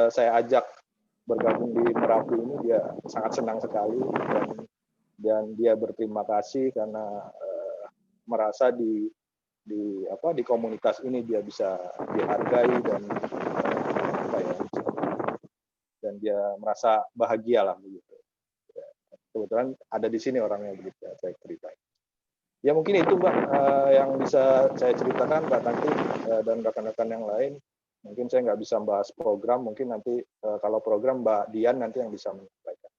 Speaker 15: saya ajak bergabung di Merapi ini, dia sangat senang sekali dan dia berterima kasih karena merasa di komunitas ini dia bisa dihargai dan dia merasa bahagia lah begitu. Kebetulan ada di sini orangnya begitu ya, saya cerita. Ya mungkin itu Mbak yang bisa saya ceritakan Mbak Tanti dan rekan-rekan yang lain. Mungkin saya nggak bisa bahas program, mungkin nanti kalau program Mbak Dian nanti yang bisa menyampaikan.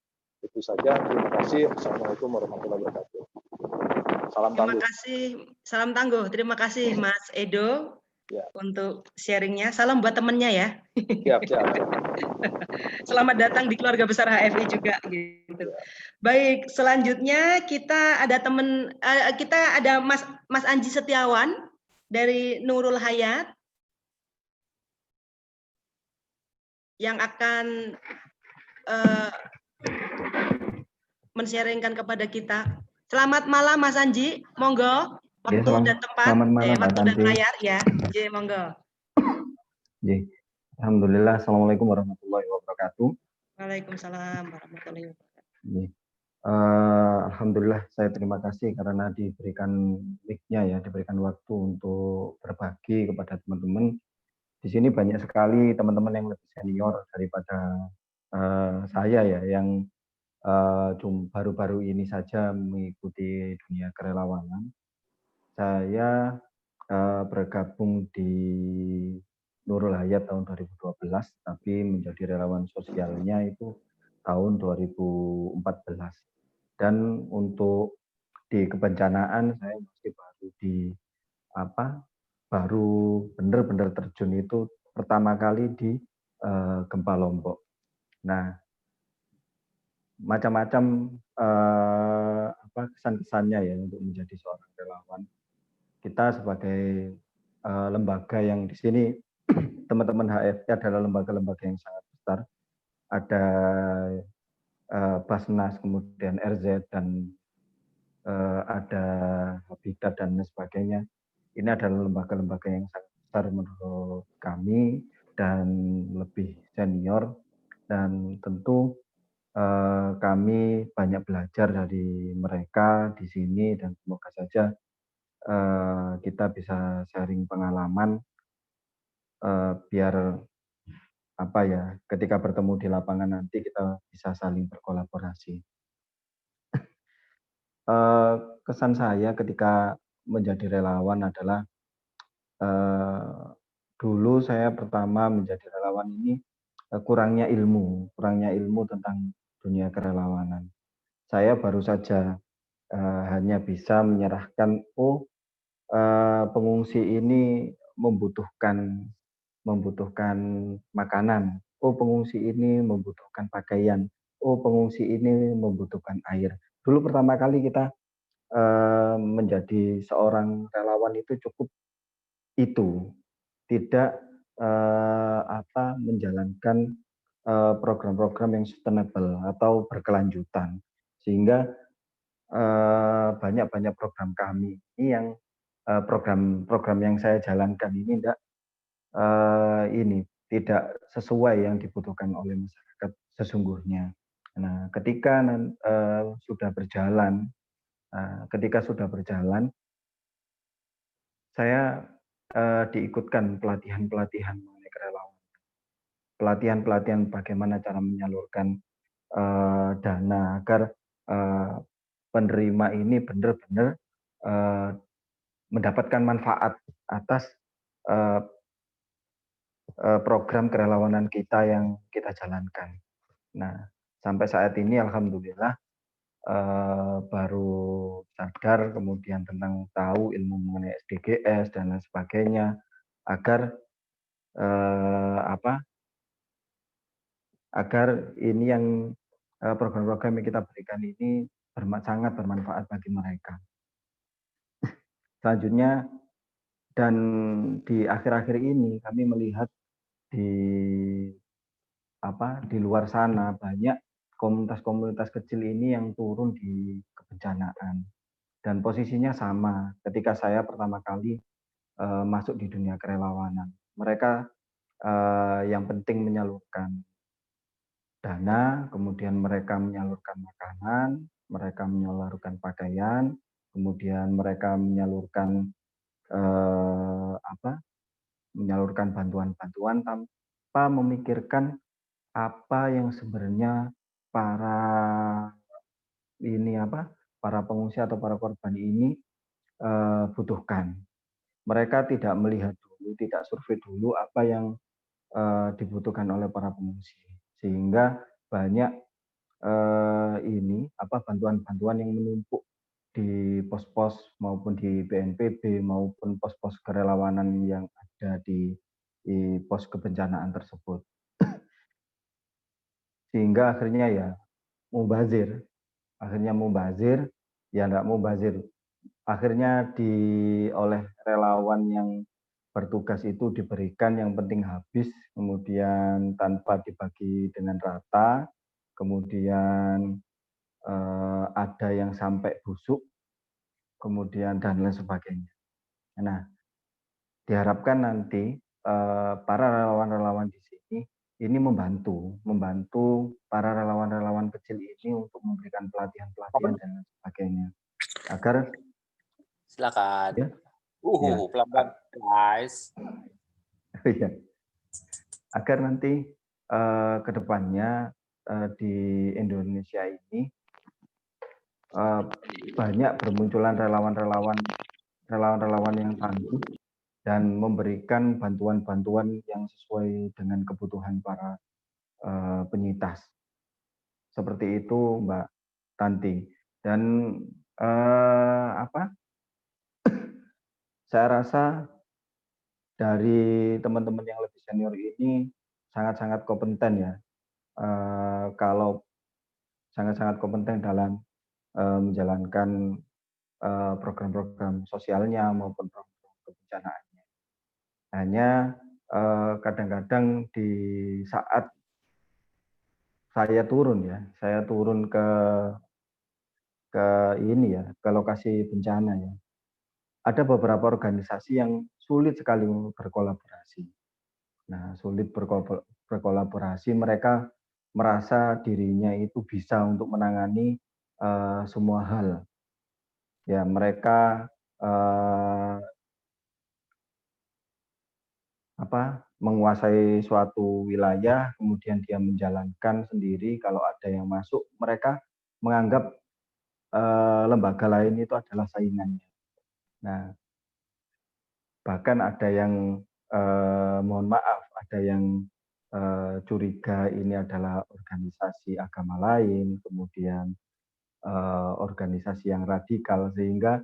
Speaker 15: Itu saja, terima kasih. Assalamualaikum warahmatullahi wabarakatuh. Salam tangguh.
Speaker 5: Terima kasih, salam tangguh. Terima kasih Mas Edo untuk sharingnya. Salam buat temennya ya.
Speaker 15: Siap.
Speaker 5: Selamat datang di keluarga besar HFI juga gitu. Baik, selanjutnya kita ada Mas Anji Setiawan dari Nurul Hayat yang akan men-sharingkan kepada kita. Selamat malam Mas Anji, monggo. Waktu dan tempat, waktu dan layar ya. Monggo.
Speaker 16: Alhamdulillah, assalamualaikum warahmatullahi wabarakatuh.
Speaker 5: Waalaikumsalam warahmatullahi wabarakatuh.
Speaker 16: Alhamdulillah, saya terima kasih karena diberikan mic-nya ya, diberikan waktu untuk berbagi kepada teman-teman. Di sini banyak sekali teman-teman yang lebih senior daripada saya ya, yang baru-baru ini saja mengikuti dunia kerelawanan. Saya bergabung di Nurul Hayat tahun 2012, tapi menjadi relawan sosialnya itu tahun 2014. Dan untuk di kebencanaan saya masih baru benar-benar terjun itu pertama kali di gempa Lombok. Nah, macam-macam kesan-kesannya ya untuk menjadi seorang relawan. Kita sebagai lembaga yang di sini teman-teman HFI adalah lembaga-lembaga yang sangat besar. Ada Basnas, kemudian RZ, dan ada Habitat dan sebagainya. Ini adalah lembaga-lembaga yang sangat besar menurut kami dan lebih senior. Dan tentu kami banyak belajar dari mereka di sini dan semoga saja kita bisa sharing pengalaman biar ketika bertemu di lapangan nanti kita bisa saling berkolaborasi. Kesan saya ketika menjadi relawan adalah dulu saya pertama menjadi relawan ini kurangnya ilmu tentang dunia kerelawanan. Saya baru saja hanya bisa menyerahkan pengungsi ini membutuhkan makanan, pengungsi ini membutuhkan pakaian, pengungsi ini membutuhkan air. Dulu pertama kali kita menjadi seorang relawan itu cukup itu, tidak menjalankan program-program yang sustainable atau berkelanjutan, sehingga banyak program kami ini yang program yang saya jalankan ini tidak sesuai yang dibutuhkan oleh masyarakat sesungguhnya. Nah, ketika sudah berjalan, saya diikutkan pelatihan-pelatihan mengenai kerelawanan, pelatihan bagaimana cara menyalurkan dana agar penerima ini benar-benar mendapatkan manfaat atas program kerelawanan kita yang kita jalankan. Nah, sampai saat ini alhamdulillah baru sadar, kemudian tahu ilmu mengenai SDGs dan lain sebagainya, agar agar ini yang program-program yang kita berikan ini sangat bermanfaat bagi mereka. Selanjutnya, dan di akhir-akhir ini kami melihat di luar sana banyak komunitas-komunitas kecil ini yang turun di kebencanaan, dan posisinya sama ketika saya pertama kali masuk di dunia kerelawanan. Mereka yang penting menyalurkan dana, kemudian mereka menyalurkan makanan, mereka menyalurkan pakaian, kemudian mereka menyalurkan menyalurkan bantuan-bantuan tanpa memikirkan apa yang sebenarnya para pengungsi atau para korban ini butuhkan. Mereka tidak melihat dulu, tidak survei dulu apa yang dibutuhkan oleh para pengungsi, sehingga banyak bantuan-bantuan yang menumpuk di pos-pos maupun di BNPB maupun pos-pos kerelawanan yang ada di pos kebencanaan tersebut. Sehingga akhirnya ya mubazir, akhirnya oleh relawan yang bertugas itu diberikan yang penting habis, kemudian tanpa dibagi dengan rata, kemudian ada yang sampai busuk, kemudian dan lain sebagainya. Nah, diharapkan nanti para relawan-relawan di sini ini membantu para relawan-relawan kecil ini untuk memberikan pelatihan-pelatihan dan lain sebagainya, agar
Speaker 17: silakan
Speaker 16: ya,
Speaker 17: pelan-pelan guys.
Speaker 16: Ya, agar nanti kedepannya di Indonesia ini banyak bermunculan relawan-relawan yang tangguh dan memberikan bantuan-bantuan yang sesuai dengan kebutuhan para penyintas. Seperti itu, Mbak Tanti. Dan saya rasa dari teman-teman yang lebih senior ini sangat-sangat kompeten ya. Kalau sangat-sangat kompeten dalam menjalankan program-program sosialnya maupun program kebencanaannya. Hanya kadang-kadang di saat saya turun ke lokasi bencana ya, ada beberapa organisasi yang sulit sekali berkolaborasi. Nah, sulit berkolaborasi, mereka merasa dirinya itu bisa untuk menangani semua hal. Ya, mereka menguasai suatu wilayah, kemudian dia menjalankan sendiri. Kalau ada yang masuk, mereka menganggap lembaga lain itu adalah saingannya. Nah, bahkan ada yang mohon maaf, ada yang curiga ini adalah organisasi agama lain, kemudian organisasi yang radikal, sehingga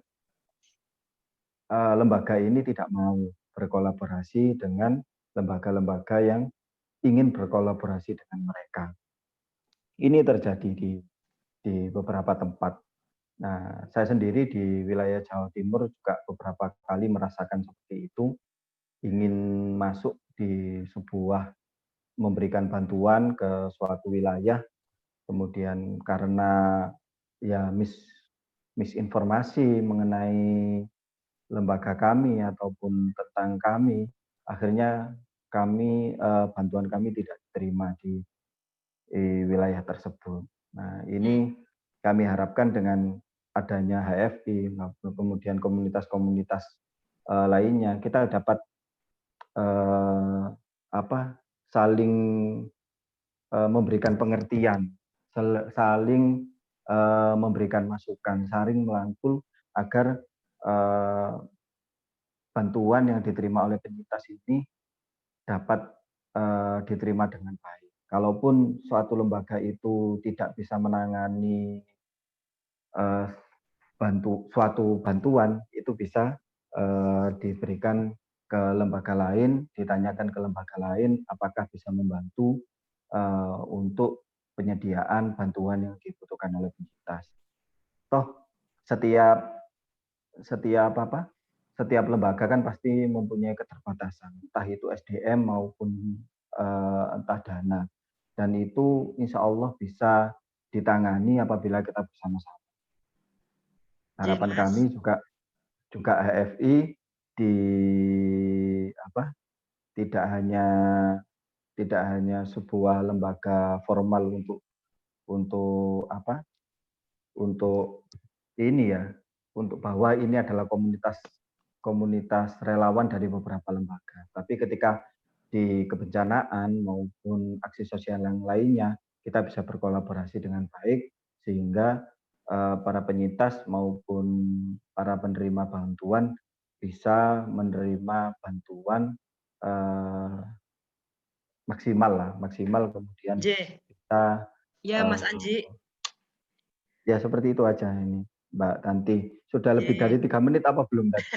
Speaker 16: lembaga ini tidak mau berkolaborasi dengan lembaga-lembaga yang ingin berkolaborasi dengan mereka. Ini terjadi di beberapa tempat. Nah, saya sendiri di wilayah Jawa Timur juga beberapa kali merasakan seperti itu, ingin masuk di sebuah memberikan bantuan ke suatu wilayah, kemudian karena ya misinformasi mengenai lembaga kami ataupun tentang kami, akhirnya kami bantuan kami tidak diterima di wilayah tersebut. Nah, ini kami harapkan dengan adanya HFI, kemudian komunitas-komunitas lainnya, kita dapat saling memberikan pengertian, saling memberikan masukan, saling merangkul agar bantuan yang diterima oleh penyintas ini dapat diterima dengan baik. Kalaupun suatu lembaga itu tidak bisa menangani suatu bantuan, itu bisa diberikan ke lembaga lain, ditanyakan ke lembaga lain apakah bisa membantu untuk penyediaan bantuan yang dibutuhkan oleh penyintas. Toh setiap lembaga kan pasti mempunyai keterbatasan, entah itu SDM maupun entah dana, dan itu insya Allah bisa ditangani apabila kita bersama-sama. Harapan kami juga HFI tidak hanya sebuah lembaga formal untuk bahwa ini adalah komunitas relawan dari beberapa lembaga. Tapi ketika di kebencanaan maupun aksi sosial yang lainnya, kita bisa berkolaborasi dengan baik sehingga para penyintas maupun para penerima bantuan bisa menerima bantuan maksimal kemudian kita
Speaker 5: Mas Anji.
Speaker 16: Ya seperti itu aja ini Mbak Tanti. Sudah lebih dari 3 menit apa belum tadi?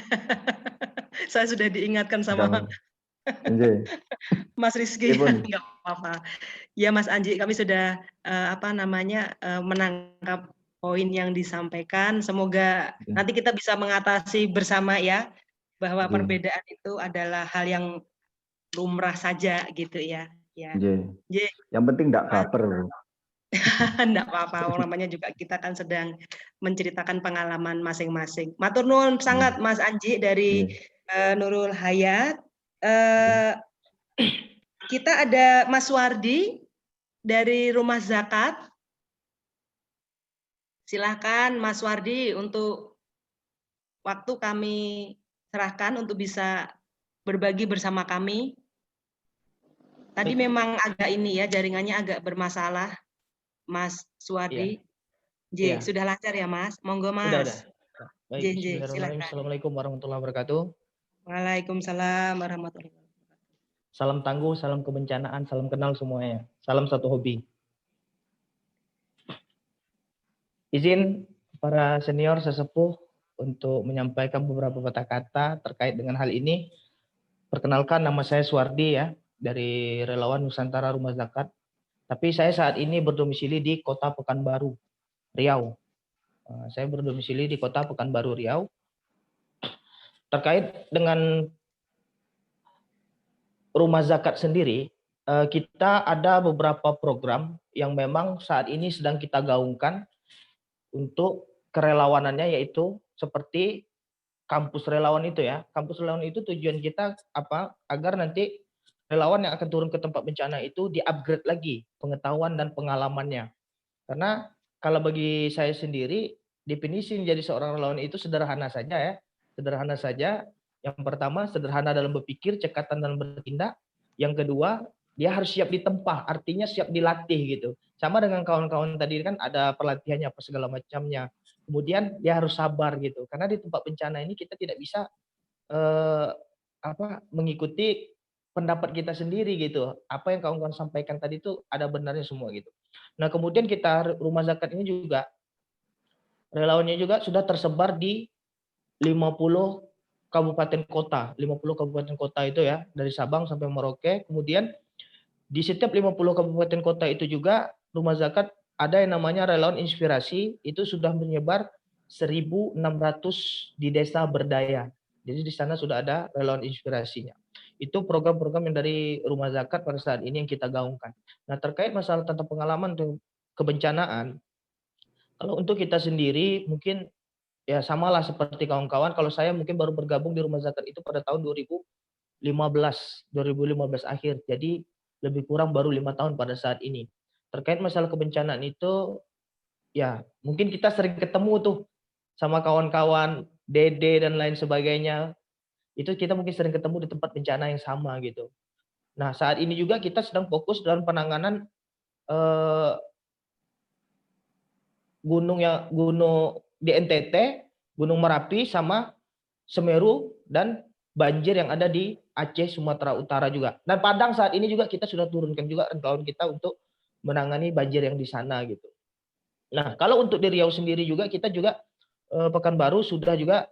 Speaker 5: Saya sudah diingatkan sama Mas Rizky. Enggak apa-apa. Ya Mas Anji, kami sudah menangkap poin yang disampaikan. Semoga nanti kita bisa mengatasi bersama ya, bahwa perbedaan itu adalah hal yang lumrah saja gitu ya.
Speaker 16: Yang penting enggak baper.
Speaker 5: Enggak apa-apa, namanya juga kita kan sedang menceritakan pengalaman masing-masing. Matur nuwun sangat Mas Anji dari Nurul Hayat. Kita ada Mas Wardi dari Rumah Zakat. Silakan Mas Wardi, untuk waktu kami serahkan untuk bisa berbagi bersama kami. Tadi memang agak jaringannya agak bermasalah, Mas Suwardi. Sudah lancar ya Mas? Monggo Mas.
Speaker 18: Udah. Baik, bismillahirrahmanirrahim. Assalamualaikum warahmatullahi wabarakatuh.
Speaker 5: Waalaikumsalam warahmatullahi wabarakatuh.
Speaker 18: Salam tangguh, salam kebencanaan, salam kenal semuanya. Salam satu hobi. Izin para senior sesepuh untuk menyampaikan beberapa kata-kata terkait dengan hal ini. Perkenalkan, nama saya Suwardi ya, dari Relawan Nusantara Rumah Zakat. Tapi saya saat ini berdomisili di Kota Pekanbaru, Riau. Saya berdomisili di Kota Pekanbaru, Riau. Terkait dengan Rumah Zakat sendiri, kita ada beberapa program yang memang saat ini sedang kita gaungkan untuk kerelawanannya, yaitu seperti kampus relawan itu ya. Kampus relawan itu tujuan kita apa? Agar nanti relawan yang akan turun ke tempat bencana itu di-upgrade lagi pengetahuan dan pengalamannya. Karena kalau bagi saya sendiri, definisi menjadi seorang relawan itu sederhana saja ya. Sederhana saja. Yang pertama, sederhana dalam berpikir, cekatan dalam bertindak. Yang kedua, dia harus siap ditempa, artinya siap dilatih gitu. Sama dengan kawan-kawan tadi kan ada pelatihannya apa segala macamnya. Kemudian dia harus sabar gitu. Karena di tempat bencana ini kita tidak bisa mengikuti pendapat kita sendiri gitu. Apa yang kawan-kawan sampaikan tadi itu ada benarnya semua gitu. Nah, kemudian kita Rumah Zakat ini juga relawannya juga sudah tersebar di 50 kabupaten kota. 50 kabupaten kota itu ya, dari Sabang sampai Merauke. Kemudian di setiap 50 kabupaten kota itu juga Rumah Zakat ada yang namanya relawan inspirasi, itu sudah menyebar 1.600 di desa berdaya. Jadi di sana sudah ada relawan inspirasinya. Itu program-program yang dari Rumah Zakat pada saat ini yang kita gaungkan. Nah, terkait masalah tentang pengalaman kebencanaan, kalau untuk kita sendiri mungkin ya samalah seperti kawan-kawan. Kalau saya mungkin baru bergabung di Rumah Zakat itu pada tahun 2015 akhir. Jadi lebih kurang baru 5 tahun pada saat ini. Terkait masalah kebencanaan itu, ya mungkin kita sering ketemu tuh sama kawan-kawan, Dede dan lain sebagainya. Itu kita mungkin sering ketemu di tempat bencana yang sama gitu. Nah, saat ini juga kita sedang fokus dalam penanganan gunung di NTT, Gunung Merapi sama Semeru dan banjir yang ada di Aceh, Sumatera Utara juga. Dan Padang saat ini juga kita sudah turunkan juga relawan kita untuk menangani banjir yang di sana gitu. Nah, kalau untuk di Riau sendiri juga kita juga Pekanbaru sudah juga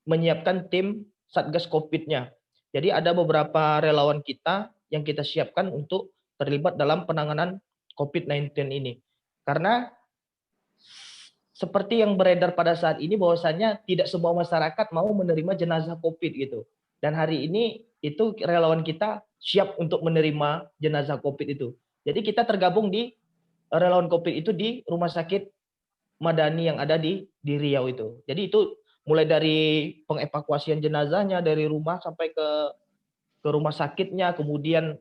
Speaker 18: menyiapkan tim Satgas Covid-nya. Jadi ada beberapa relawan kita yang kita siapkan untuk terlibat dalam penanganan COVID-19 ini. Karena seperti yang beredar pada saat ini bahwasannya tidak semua masyarakat mau menerima jenazah COVID gitu. Dan hari ini itu relawan kita siap untuk menerima jenazah COVID itu. Jadi kita tergabung di relawan COVID itu di Rumah Sakit Madani yang ada di Riau itu. Jadi itu mulai dari pengevakuasian jenazahnya dari rumah sampai ke rumah sakitnya, kemudian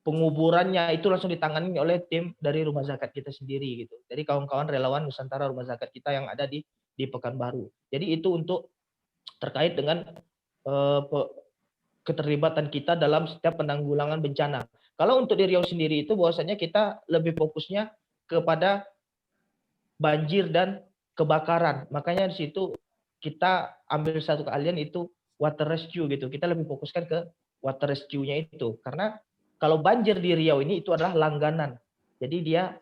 Speaker 18: penguburannya itu langsung ditangani oleh tim dari Rumah Zakat kita sendiri gitu. Jadi kawan-kawan relawan Nusantara Rumah Zakat kita yang ada di Pekanbaru. Jadi itu untuk terkait dengan keterlibatan kita dalam setiap penanggulangan bencana. Kalau untuk di Riau sendiri itu bahwasanya kita lebih fokusnya kepada banjir dan kebakaran. Makanya di situ kita ambil satu keahlian itu water rescue gitu. Kita lebih fokuskan ke water rescue-nya itu. Karena kalau banjir di Riau ini itu adalah langganan. Jadi dia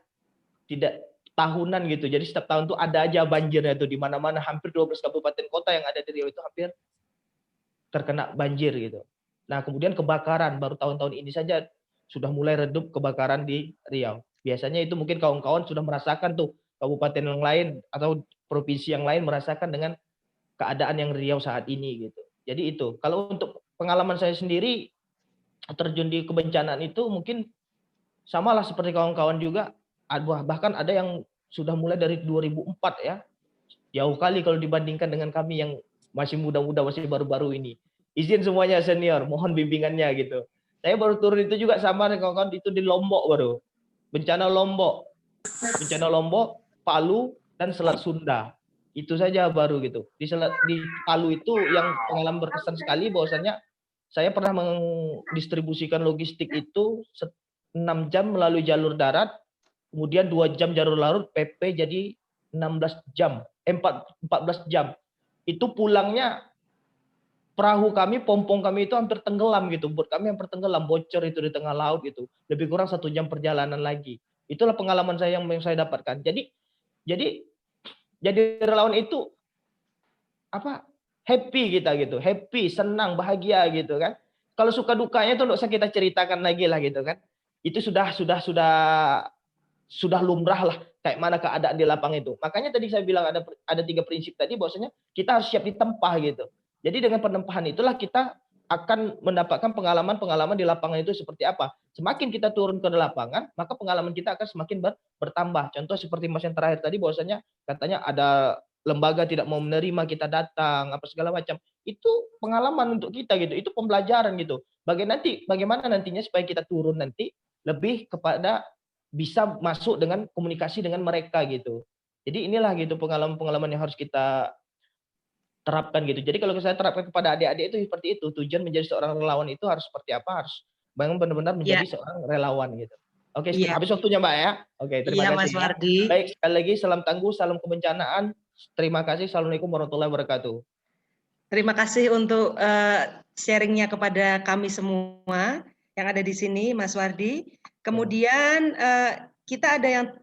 Speaker 18: tidak tahunan gitu. Jadi setiap tahun tuh ada aja banjirnya tuh di mana-mana, hampir 12 kabupaten kota yang ada di Riau itu hampir terkena banjir gitu. Nah, kemudian kebakaran baru tahun-tahun ini saja sudah mulai redup kebakaran di Riau. Biasanya itu mungkin kawan-kawan sudah merasakan tuh kabupaten yang lain atau provinsi yang lain merasakan dengan keadaan yang Riau saat ini gitu. Jadi itu. Kalau untuk pengalaman saya sendiri terjun di kebencanaan itu mungkin samalah seperti kawan-kawan juga, bahkan ada yang sudah mulai dari 2004 ya. Jauh kali kalau dibandingkan dengan kami yang masih muda-muda, masih baru-baru ini. Izin semuanya senior, mohon bimbingannya gitu. Saya baru turun itu juga sama dengan kawan-kawan itu di Lombok baru. Bencana Lombok, Palu, dan Selat Sunda. Itu saja baru gitu. Di Palu itu yang pengalaman berkesan sekali bahwasannya saya pernah mendistribusikan logistik itu 6 jam melalui jalur darat, kemudian 2 jam jalur laut, PP jadi 14 jam. Itu pulangnya perahu kami, pompong kami itu hampir tenggelam gitu. Buat kami hampir tenggelam, bocor itu di tengah laut gitu. Lebih kurang 1 jam perjalanan lagi. Itulah pengalaman saya yang saya dapatkan. Jadi relawan itu happy kita gitu, happy, senang, bahagia gitu kan. Kalau suka dukanya itu enggak usah kita ceritakan lagi lah gitu kan. Itu sudah lumrah lah kayak mana keadaan di lapangan itu. Makanya tadi saya bilang ada 3 prinsip tadi bahwasanya kita harus siap ditempah gitu. Jadi dengan penempahan itulah kita akan mendapatkan pengalaman-pengalaman di lapangan itu seperti apa. Semakin kita turun ke lapangan, maka pengalaman kita akan semakin bertambah. Contoh seperti Mas yang terakhir tadi bahwasanya katanya ada lembaga tidak mau menerima kita datang, apa segala macam. Itu pengalaman untuk kita gitu. Itu pembelajaran gitu. Bagaimana nantinya supaya kita turun nanti lebih kepada bisa masuk dengan komunikasi dengan mereka gitu. Jadi inilah gitu pengalaman-pengalaman yang harus kita terapkan gitu. Jadi kalau saya terapkan kepada adik-adik itu seperti itu. Tujuan menjadi seorang relawan itu harus seperti apa? Harus benar-benar menjadi seorang relawan gitu. Oke, habis waktunya Mbak ya. Oke, terima kasih.
Speaker 5: Mas Wardi.
Speaker 18: Baik, sekali lagi salam tangguh, salam kebencanaan. Terima kasih. Assalamualaikum warahmatullahi wabarakatuh.
Speaker 5: Terima kasih untuk sharingnya kepada kami semua yang ada di sini, Mas Wardi. Kemudian kita ada yang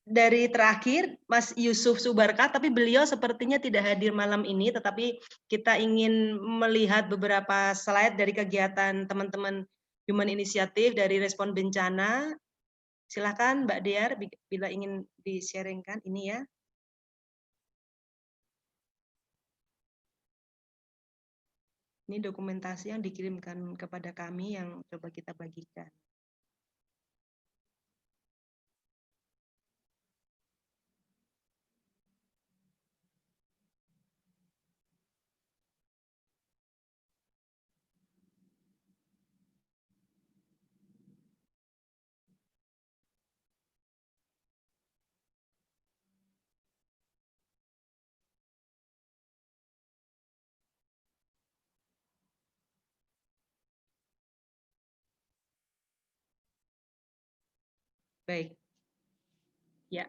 Speaker 5: dari terakhir, Mas Yusuf Subarkah, tapi beliau sepertinya tidak hadir malam ini, tetapi kita ingin melihat beberapa slide dari kegiatan teman-teman Human Initiative dari respon bencana. Silakan Mbak Diar, bila ingin di-sharingkan ini ya. Ini dokumentasi yang dikirimkan kepada kami yang coba kita bagikan. Baik. Ya.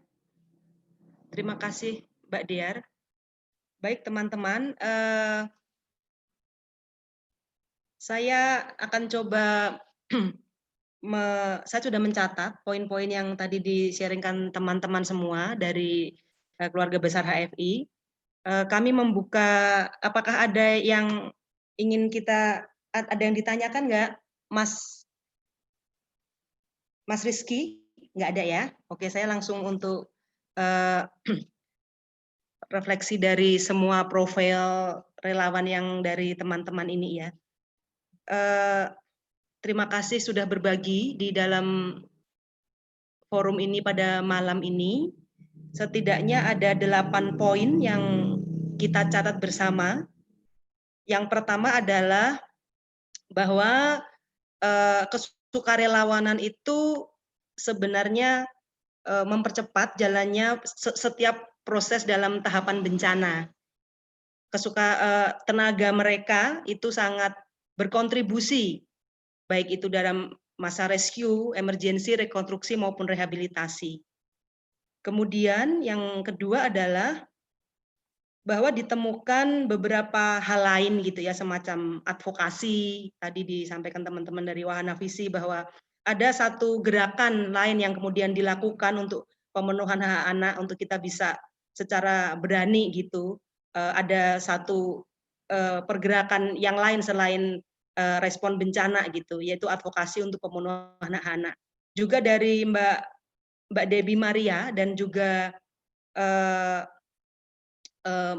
Speaker 5: Terima kasih, Mbak Diar. Baik, teman-teman. Saya akan coba, saya sudah mencatat poin-poin yang tadi di-sharingkan teman-teman semua dari keluarga besar HFI. Kami membuka, apakah ada yang ingin ada yang ditanyakan nggak, Mas Rizky? Nggak ada ya? Oke, saya langsung untuk refleksi dari semua profil relawan yang dari teman-teman ini ya. Terima kasih sudah berbagi di dalam forum ini pada malam ini. Setidaknya ada 8 poin yang kita catat bersama. Yang pertama adalah bahwa kesukarelawanan itu sebenarnya mempercepat jalannya setiap proses dalam tahapan bencana. Tenaga mereka itu sangat berkontribusi, baik itu dalam masa rescue, emergency, rekonstruksi maupun rehabilitasi. Kemudian yang kedua adalah bahwa ditemukan beberapa hal lain gitu ya, semacam advokasi, tadi disampaikan teman-teman dari Wahana Visi bahwa ada satu gerakan lain yang kemudian dilakukan untuk pemenuhan hak anak, untuk kita bisa secara berani gitu, ada satu pergerakan yang lain selain respon bencana gitu, yaitu advokasi untuk pemenuhan hak anak. Juga dari Mbak Debbie Maria dan juga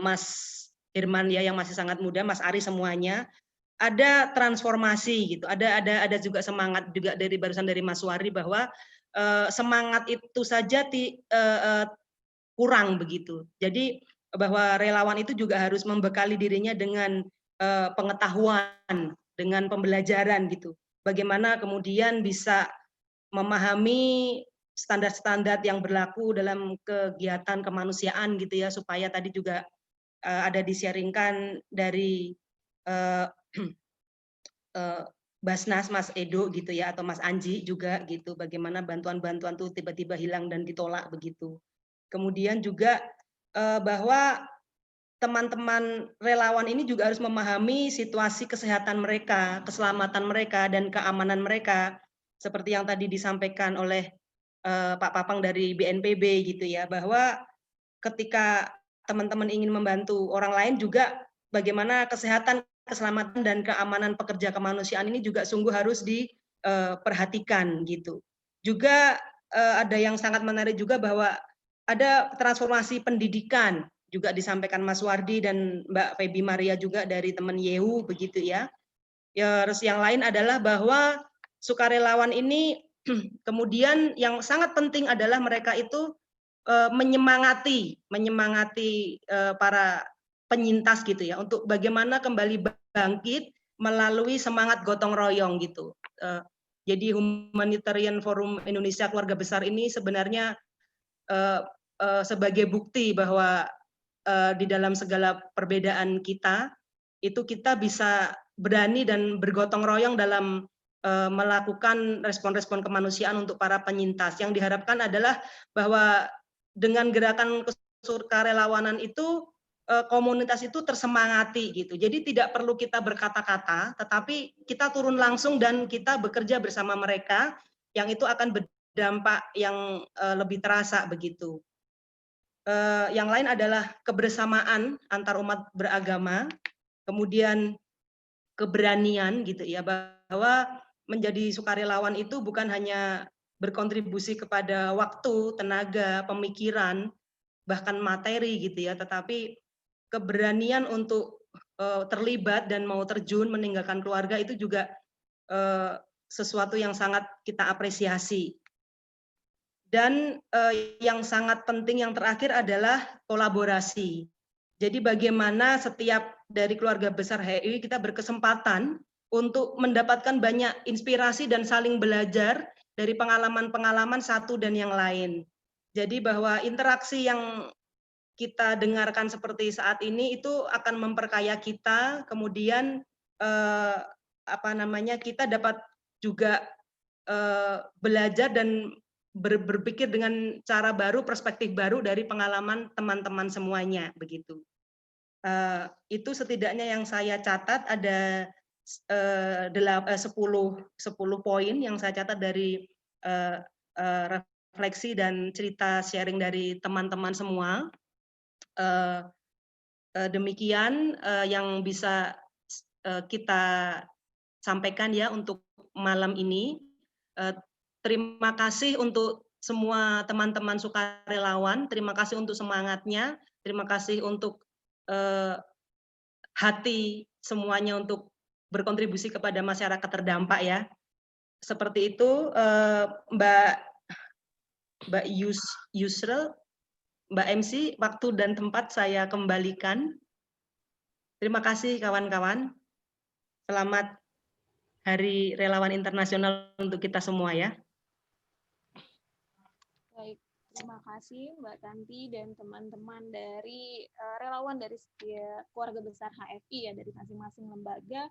Speaker 5: Mas Irman ya yang masih sangat muda, Mas Ari semuanya, ada transformasi gitu, ada juga semangat juga dari barusan dari Mas Wari bahwa semangat itu saja kurang begitu. Jadi bahwa relawan itu juga harus membekali dirinya dengan pengetahuan, dengan pembelajaran gitu. Bagaimana kemudian bisa memahami standar-standar yang berlaku dalam kegiatan kemanusiaan gitu ya, supaya tadi juga ada di-sharingkan dari Basnas Mas Edo gitu ya, atau Mas Anji juga gitu, bagaimana bantuan-bantuan tuh tiba-tiba hilang dan ditolak begitu. Kemudian juga bahwa teman-teman relawan ini juga harus memahami situasi kesehatan mereka, keselamatan mereka, dan keamanan mereka, seperti yang tadi disampaikan oleh Pak Papang dari BNPB gitu ya, bahwa ketika teman-teman ingin membantu orang lain juga bagaimana kesehatan, keselamatan, dan keamanan pekerja kemanusiaan ini juga sungguh harus diperhatikan gitu. Juga ada yang sangat menarik juga bahwa ada transformasi pendidikan, juga disampaikan Mas Wardi dan Mbak Feby Maria juga dari teman Yehu begitu ya. Terus yang lain adalah bahwa sukarelawan ini kemudian yang sangat penting adalah mereka itu menyemangati para penyintas gitu ya, untuk bagaimana kembali bangkit melalui semangat gotong royong gitu. Jadi Humanitarian Forum Indonesia Keluarga Besar ini sebenarnya sebagai bukti bahwa di dalam segala perbedaan kita, itu kita bisa berani dan bergotong royong dalam melakukan respon-respon kemanusiaan untuk para penyintas. Yang diharapkan adalah bahwa dengan gerakan kesukarelawanan itu komunitas itu tersemangati gitu. Jadi tidak perlu kita berkata-kata, tetapi kita turun langsung dan kita bekerja bersama mereka, yang itu akan berdampak yang lebih terasa begitu. Yang lain adalah kebersamaan antar umat beragama, kemudian keberanian gitu ya, bahwa menjadi sukarelawan itu bukan hanya berkontribusi kepada waktu, tenaga, pemikiran, bahkan materi gitu ya, tetapi keberanian untuk terlibat dan mau terjun meninggalkan keluarga itu juga sesuatu yang sangat kita apresiasi. Dan yang sangat penting yang terakhir adalah kolaborasi. Jadi bagaimana setiap dari keluarga besar HI kita berkesempatan untuk mendapatkan banyak inspirasi dan saling belajar dari pengalaman-pengalaman satu dan yang lain. Jadi bahwa interaksi yang kita dengarkan seperti saat ini itu akan memperkaya kita, kemudian kita dapat juga belajar dan berpikir dengan cara baru, perspektif baru dari pengalaman teman-teman semuanya, begitu. Itu setidaknya yang saya catat ada 10 poin yang saya catat dari refleksi dan cerita sharing dari teman-teman semua. Demikian yang bisa kita sampaikan ya untuk malam ini. Terima kasih untuk semua teman-teman sukarelawan, terima kasih untuk semangatnya, terima kasih untuk hati semuanya untuk berkontribusi kepada masyarakat terdampak ya. Seperti itu Mbak Yusril, Mbak MC, waktu dan tempat saya kembalikan. Terima kasih kawan-kawan. Selamat Hari Relawan Internasional untuk kita semua ya.
Speaker 3: Baik, terima kasih Mbak Tanti dan teman-teman dari relawan dari setiap keluarga besar HFI ya, dari masing-masing lembaga.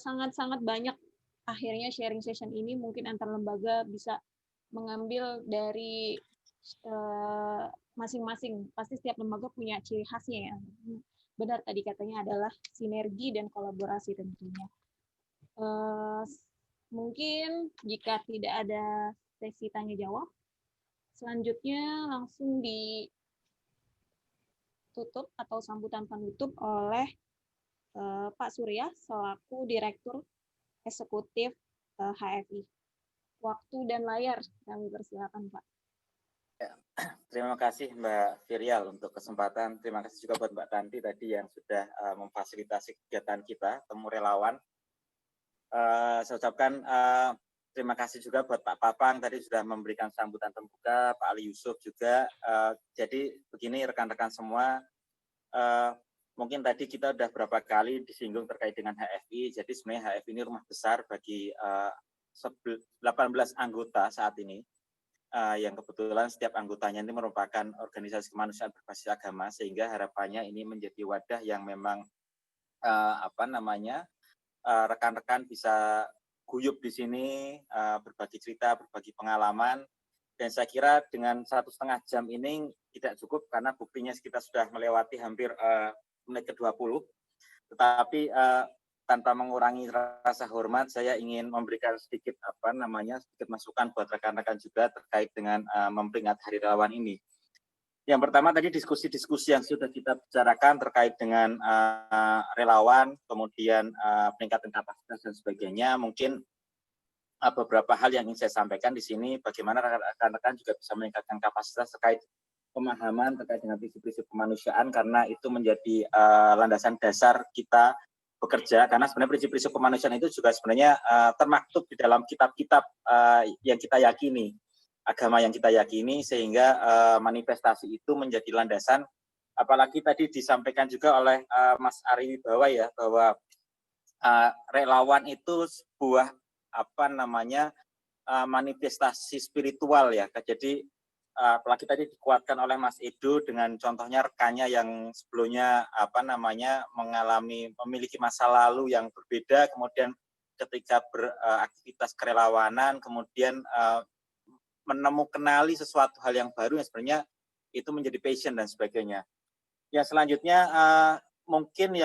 Speaker 3: Sangat-sangat banyak akhirnya sharing session ini mungkin antar lembaga bisa mengambil dari masing-masing. Pasti setiap lembaga punya ciri khasnya ya. Benar tadi katanya adalah sinergi dan kolaborasi tentunya. Mungkin jika tidak ada sesi tanya jawab, selanjutnya langsung ditutup atau sambutan penutup oleh Pak Surya selaku Direktur Eksekutif HFI. Waktu dan layar kami persilakan Pak.
Speaker 19: Ya, terima kasih Mbak Virial untuk kesempatan. Terima kasih juga buat Mbak Tanti tadi yang sudah memfasilitasi kegiatan kita, Temu Relawan. Saya ucapkan terima kasih juga buat Pak Papang tadi sudah memberikan sambutan terbuka, Pak Ali Yusuf juga. Jadi begini rekan-rekan semua, mungkin tadi kita sudah berapa kali disinggung terkait dengan HFI. Jadi sebenarnya HFI ini rumah besar bagi 18 anggota saat ini, yang kebetulan setiap anggotanya ini merupakan organisasi kemanusiaan berbasis agama, sehingga harapannya ini menjadi wadah yang memang rekan-rekan bisa guyup di sini, berbagi cerita, berbagi pengalaman, dan saya kira dengan 1,5 jam ini tidak cukup karena buktinya kita sudah melewati hampir menit ke-20, tetapi tanpa mengurangi rasa hormat, saya ingin memberikan sedikit sedikit masukan buat rekan-rekan juga terkait dengan memperingati Hari Relawan ini. Yang pertama tadi diskusi-diskusi yang sudah kita bicarakan terkait dengan relawan, kemudian peningkatan kapasitas dan sebagainya. Mungkin beberapa hal yang ingin saya sampaikan di sini, bagaimana rekan-rekan juga bisa meningkatkan kapasitas terkait pemahaman terkait dengan prinsip-prinsip kemanusiaan, karena itu menjadi landasan dasar kita bekerja. Karena sebenarnya prinsip-prinsip kemanusiaan itu juga sebenarnya termaktub di dalam kitab-kitab yang kita yakini, agama yang kita yakini, sehingga manifestasi itu menjadi landasan. Apalagi tadi disampaikan juga oleh Mas Ari Wibawa ya, bahwa relawan itu sebuah manifestasi spiritual ya. Jadi apalagi tadi dikuatkan oleh Mas Edo dengan contohnya rekannya yang sebelumnya memiliki masa lalu yang berbeda, kemudian ketika beraktivitas kerelawanan kemudian menemukanali sesuatu hal yang baru yang sebenarnya itu menjadi passion dan sebagainya. Yang selanjutnya mungkin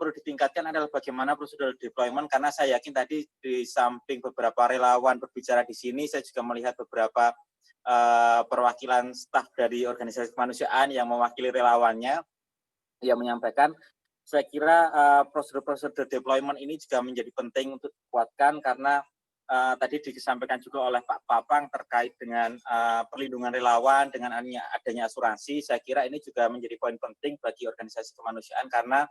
Speaker 19: perlu ditingkatkan adalah bagaimana prosedur deployment, karena saya yakin tadi di samping beberapa relawan berbicara di sini, saya juga melihat beberapa perwakilan staf dari organisasi kemanusiaan yang mewakili relawannya yang menyampaikan. Saya kira prosedur-prosedur deployment ini juga menjadi penting untuk dikuatkan, karena tadi disampaikan juga oleh Pak Papang terkait dengan perlindungan relawan dengan adanya asuransi. Saya kira ini juga menjadi poin penting bagi organisasi kemanusiaan karena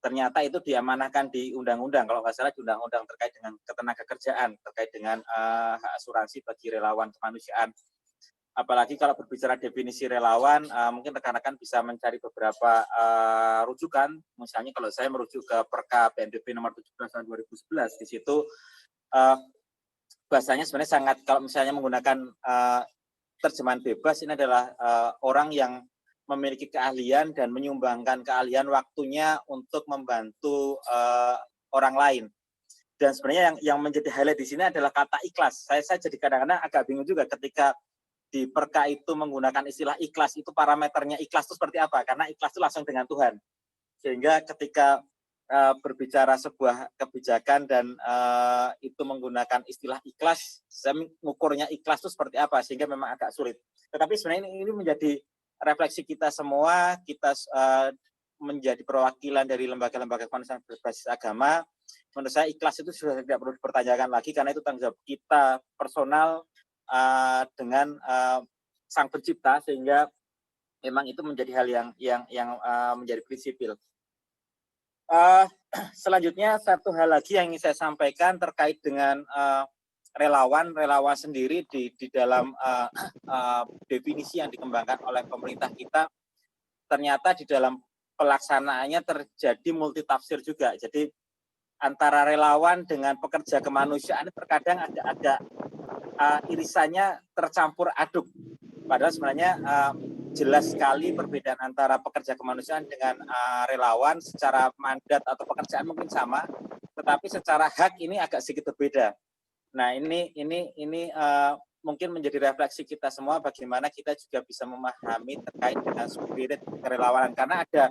Speaker 19: ternyata itu diamanahkan di undang-undang, kalau nggak salah di undang-undang terkait dengan ketenagakerjaan, terkait dengan hak asuransi bagi relawan kemanusiaan. Apalagi kalau berbicara definisi relawan, mungkin rekan-rekan bisa mencari beberapa rujukan. Misalnya kalau saya merujuk ke Perka PNBP nomor 17 tahun 2011, di situ bahasanya sebenarnya sangat, kalau misalnya menggunakan terjemahan bebas, ini adalah orang yang memiliki keahlian dan menyumbangkan keahlian waktunya untuk membantu orang lain. Dan sebenarnya yang menjadi highlight di sini adalah kata ikhlas. Saya jadi kadang-kadang agak bingung juga ketika di Perka itu menggunakan istilah ikhlas, itu parameternya ikhlas itu seperti apa? Karena ikhlas itu langsung dengan Tuhan. Sehingga ketika berbicara sebuah kebijakan dan itu menggunakan istilah ikhlas, saya mengukurnya ikhlas itu seperti apa, sehingga memang agak sulit. Tetapi sebenarnya ini menjadi refleksi kita semua, kita menjadi perwakilan dari lembaga-lembaga kemanusiaan berbasis agama. Menurut saya ikhlas itu sudah tidak perlu dipertanyakan lagi, karena itu tanggung jawab kita personal dengan Sang Pencipta, sehingga memang itu menjadi hal yang menjadi prinsipil. Selanjutnya satu hal lagi yang ingin saya sampaikan terkait dengan relawan sendiri di dalam definisi yang dikembangkan oleh pemerintah kita, ternyata di dalam pelaksanaannya terjadi multitafsir juga. Jadi antara relawan dengan pekerja kemanusiaan terkadang ada irisannya tercampur aduk. Padahal sebenarnya jelas sekali perbedaan antara pekerja kemanusiaan dengan relawan. Secara mandat atau pekerjaan mungkin sama, tetapi secara hak ini agak sedikit berbeda. Nah, ini mungkin menjadi refleksi kita semua bagaimana kita juga bisa memahami terkait dengan spirit kerelawanan. Karena ada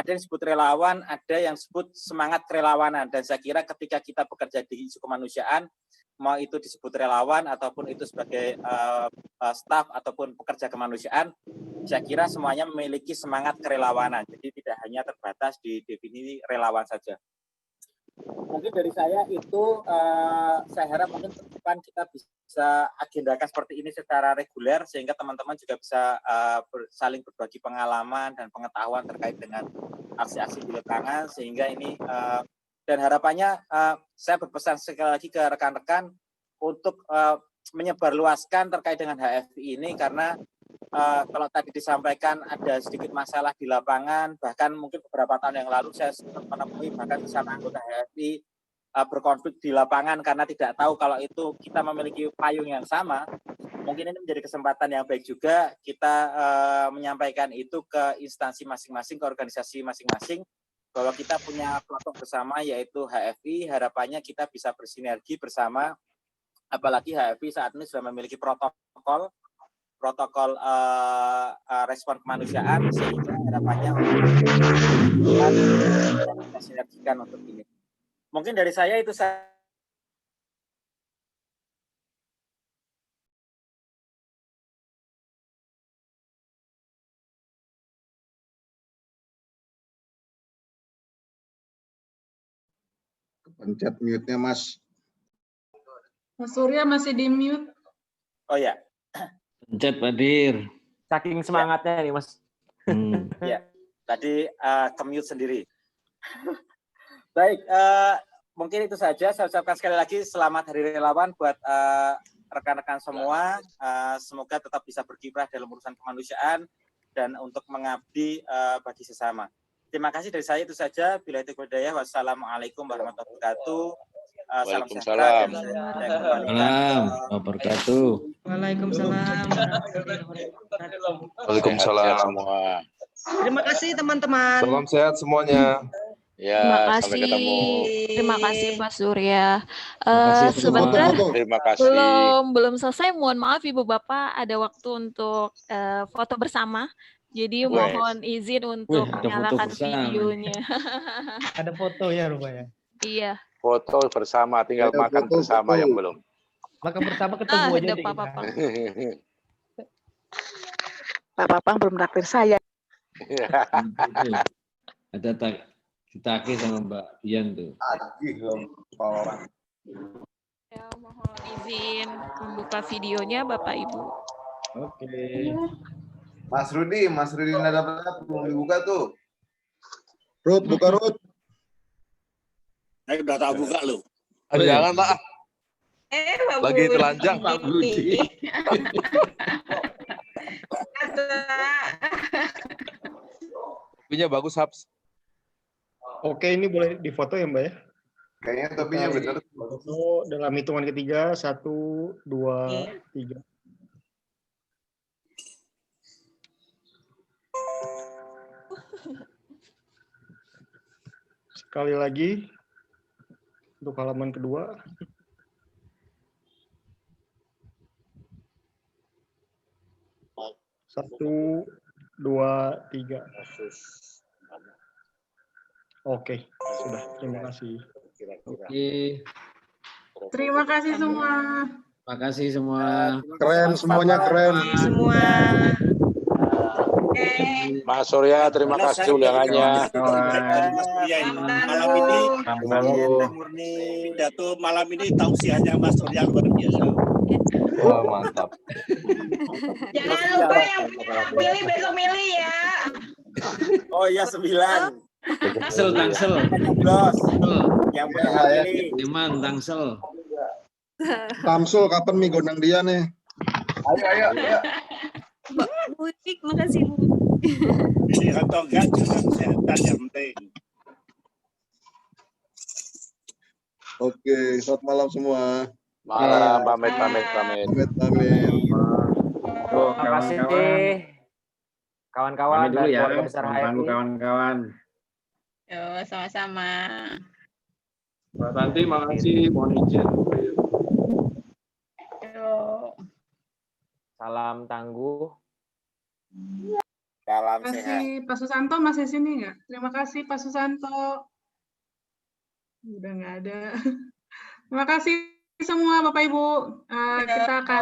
Speaker 19: yang disebut relawan, ada yang disebut semangat kerelawanan. Dan saya kira ketika kita bekerja di isu kemanusiaan, mau itu disebut relawan ataupun itu sebagai staf ataupun pekerja kemanusiaan, saya kira semuanya memiliki semangat kerelawanan. Jadi tidak hanya terbatas di definisi relawan saja. Mungkin dari saya itu, saya harap mungkin ke depan kita bisa agendakan seperti ini secara reguler, sehingga teman-teman juga bisa saling berbagi pengalaman dan pengetahuan terkait dengan aksi-aksi di lapangan, sehingga ini dan harapannya saya berpesan sekali lagi ke rekan-rekan untuk menyebarluaskan terkait dengan HFI ini, karena kalau tadi disampaikan ada sedikit masalah di lapangan, bahkan mungkin beberapa tahun yang lalu saya sempat menemui bahkan bersama anggota HFI berkonflik di lapangan karena tidak tahu kalau itu kita memiliki payung yang sama. Mungkin ini menjadi kesempatan yang baik juga kita menyampaikan itu ke instansi masing-masing, ke organisasi masing-masing, bahwa kita punya kelompok bersama yaitu HFI. Harapannya kita bisa bersinergi bersama, apalagi HFI saat ini sudah memiliki protokol respon kemanusiaan, sehingga harapannya kita sinergikan untuk ini. Mungkin dari saya itu saya.
Speaker 10: Pencet mute-nya, Mas.
Speaker 2: Mas Surya masih di mute.
Speaker 19: Oh ya.
Speaker 1: Pencet, Pak Dir.
Speaker 11: Saking semangatnya nih, Mas.
Speaker 19: Ya, tadi ke-mute sendiri. Baik, mungkin itu saja. Saya ucapkan sekali lagi selamat Hari Relawan buat rekan-rekan semua. Semoga tetap bisa berkiprah dalam urusan kemanusiaan dan untuk mengabdi bagi sesama. Terima kasih dari saya, itu saja. Bila itu hidayah, wassalamualaikum warahmatullahi wabarakatuh. Salam sejahtera.
Speaker 1: Waalaikumsalam wabarakatuh.
Speaker 5: Waalaikumsalam.
Speaker 4: Waalaikumsalam semua.
Speaker 5: Terima kasih teman-teman.
Speaker 20: Salam sehat semuanya.
Speaker 4: Ya,
Speaker 21: Terima kasih.
Speaker 4: sampai ketemu.
Speaker 21: Terima kasih Pak Surya.
Speaker 4: Sebentar, terima kasih.
Speaker 21: Belum selesai. Mohon maaf Ibu Bapak, ada waktu untuk foto bersama. Jadi mohon izin untuk menyalakan videonya.
Speaker 18: Ada foto ya rupanya.
Speaker 21: Iya.
Speaker 4: Foto bersama, tinggal makan bersama yang belum.
Speaker 18: Makan bersama ketemu aja.
Speaker 21: Ada Pak Papang.
Speaker 22: Pak Papang belum naktir saya.
Speaker 1: Ada ditagih sama Mbak Dian tuh.
Speaker 10: Tagih loh, Pak.
Speaker 21: Mohon izin membuka videonya Bapak Ibu.
Speaker 6: Oke. Mas Rudi nggak dapat belum dibuka tuh.
Speaker 20: Rut, buka Rut.
Speaker 6: Saya udah tak buka loh.
Speaker 23: Jangan Pak.
Speaker 22: Pak
Speaker 23: Lagi
Speaker 22: Budi.
Speaker 23: telanjang.
Speaker 22: Pak Budi.
Speaker 23: Topinya bagus, Habs.
Speaker 24: Oke, ini boleh difoto ya, Mbak ya?
Speaker 6: Kayaknya topinya benar.
Speaker 24: Foto dalam hitungan ketiga, 1, 2, 3. Sekali lagi, untuk halaman kedua. Satu, 2, 3. Oke, sudah. Terima kasih.
Speaker 1: Oke.
Speaker 2: Terima kasih semua.
Speaker 1: Terima kasih semua.
Speaker 20: Keren, semuanya keren.
Speaker 22: Semua.
Speaker 4: Mas Surya, terima kasih undangannya.
Speaker 6: Malam ini, murni Dato malam ini tausiahnya Mas Surya luar biasa.
Speaker 23: Wah, mantap.
Speaker 22: Jangan lupa yang pilih besok milih ya.
Speaker 19: Oh iya 9.
Speaker 1: Tangsel.
Speaker 19: Yang punya ini.
Speaker 1: Iman, Tangsel.
Speaker 20: Tamsul, kapan Mi gondang dia nih?
Speaker 6: Ayo.
Speaker 21: Mbak Butik, makasih Bu.
Speaker 6: Ini atau enggak juga kesehatan yang penting.
Speaker 20: Oke, selamat malam semua.
Speaker 4: Malam, pamit.
Speaker 11: Terima kasih kawan-kawan
Speaker 6: dulu
Speaker 11: dan
Speaker 6: ya,
Speaker 11: keluarga besar HMI.
Speaker 6: kawan-kawan.
Speaker 22: Yo, sama-sama.
Speaker 6: Mbak Tanti, makasih. Mohon izin.
Speaker 22: Yo.
Speaker 11: Salam tangguh.
Speaker 19: Salam
Speaker 2: Terima
Speaker 19: sehat.
Speaker 2: kasih. Pak Susanto masih sini nggak? Terima kasih Pak Susanto. Udah nggak ada. Terima kasih semua Bapak Ibu. Kita akan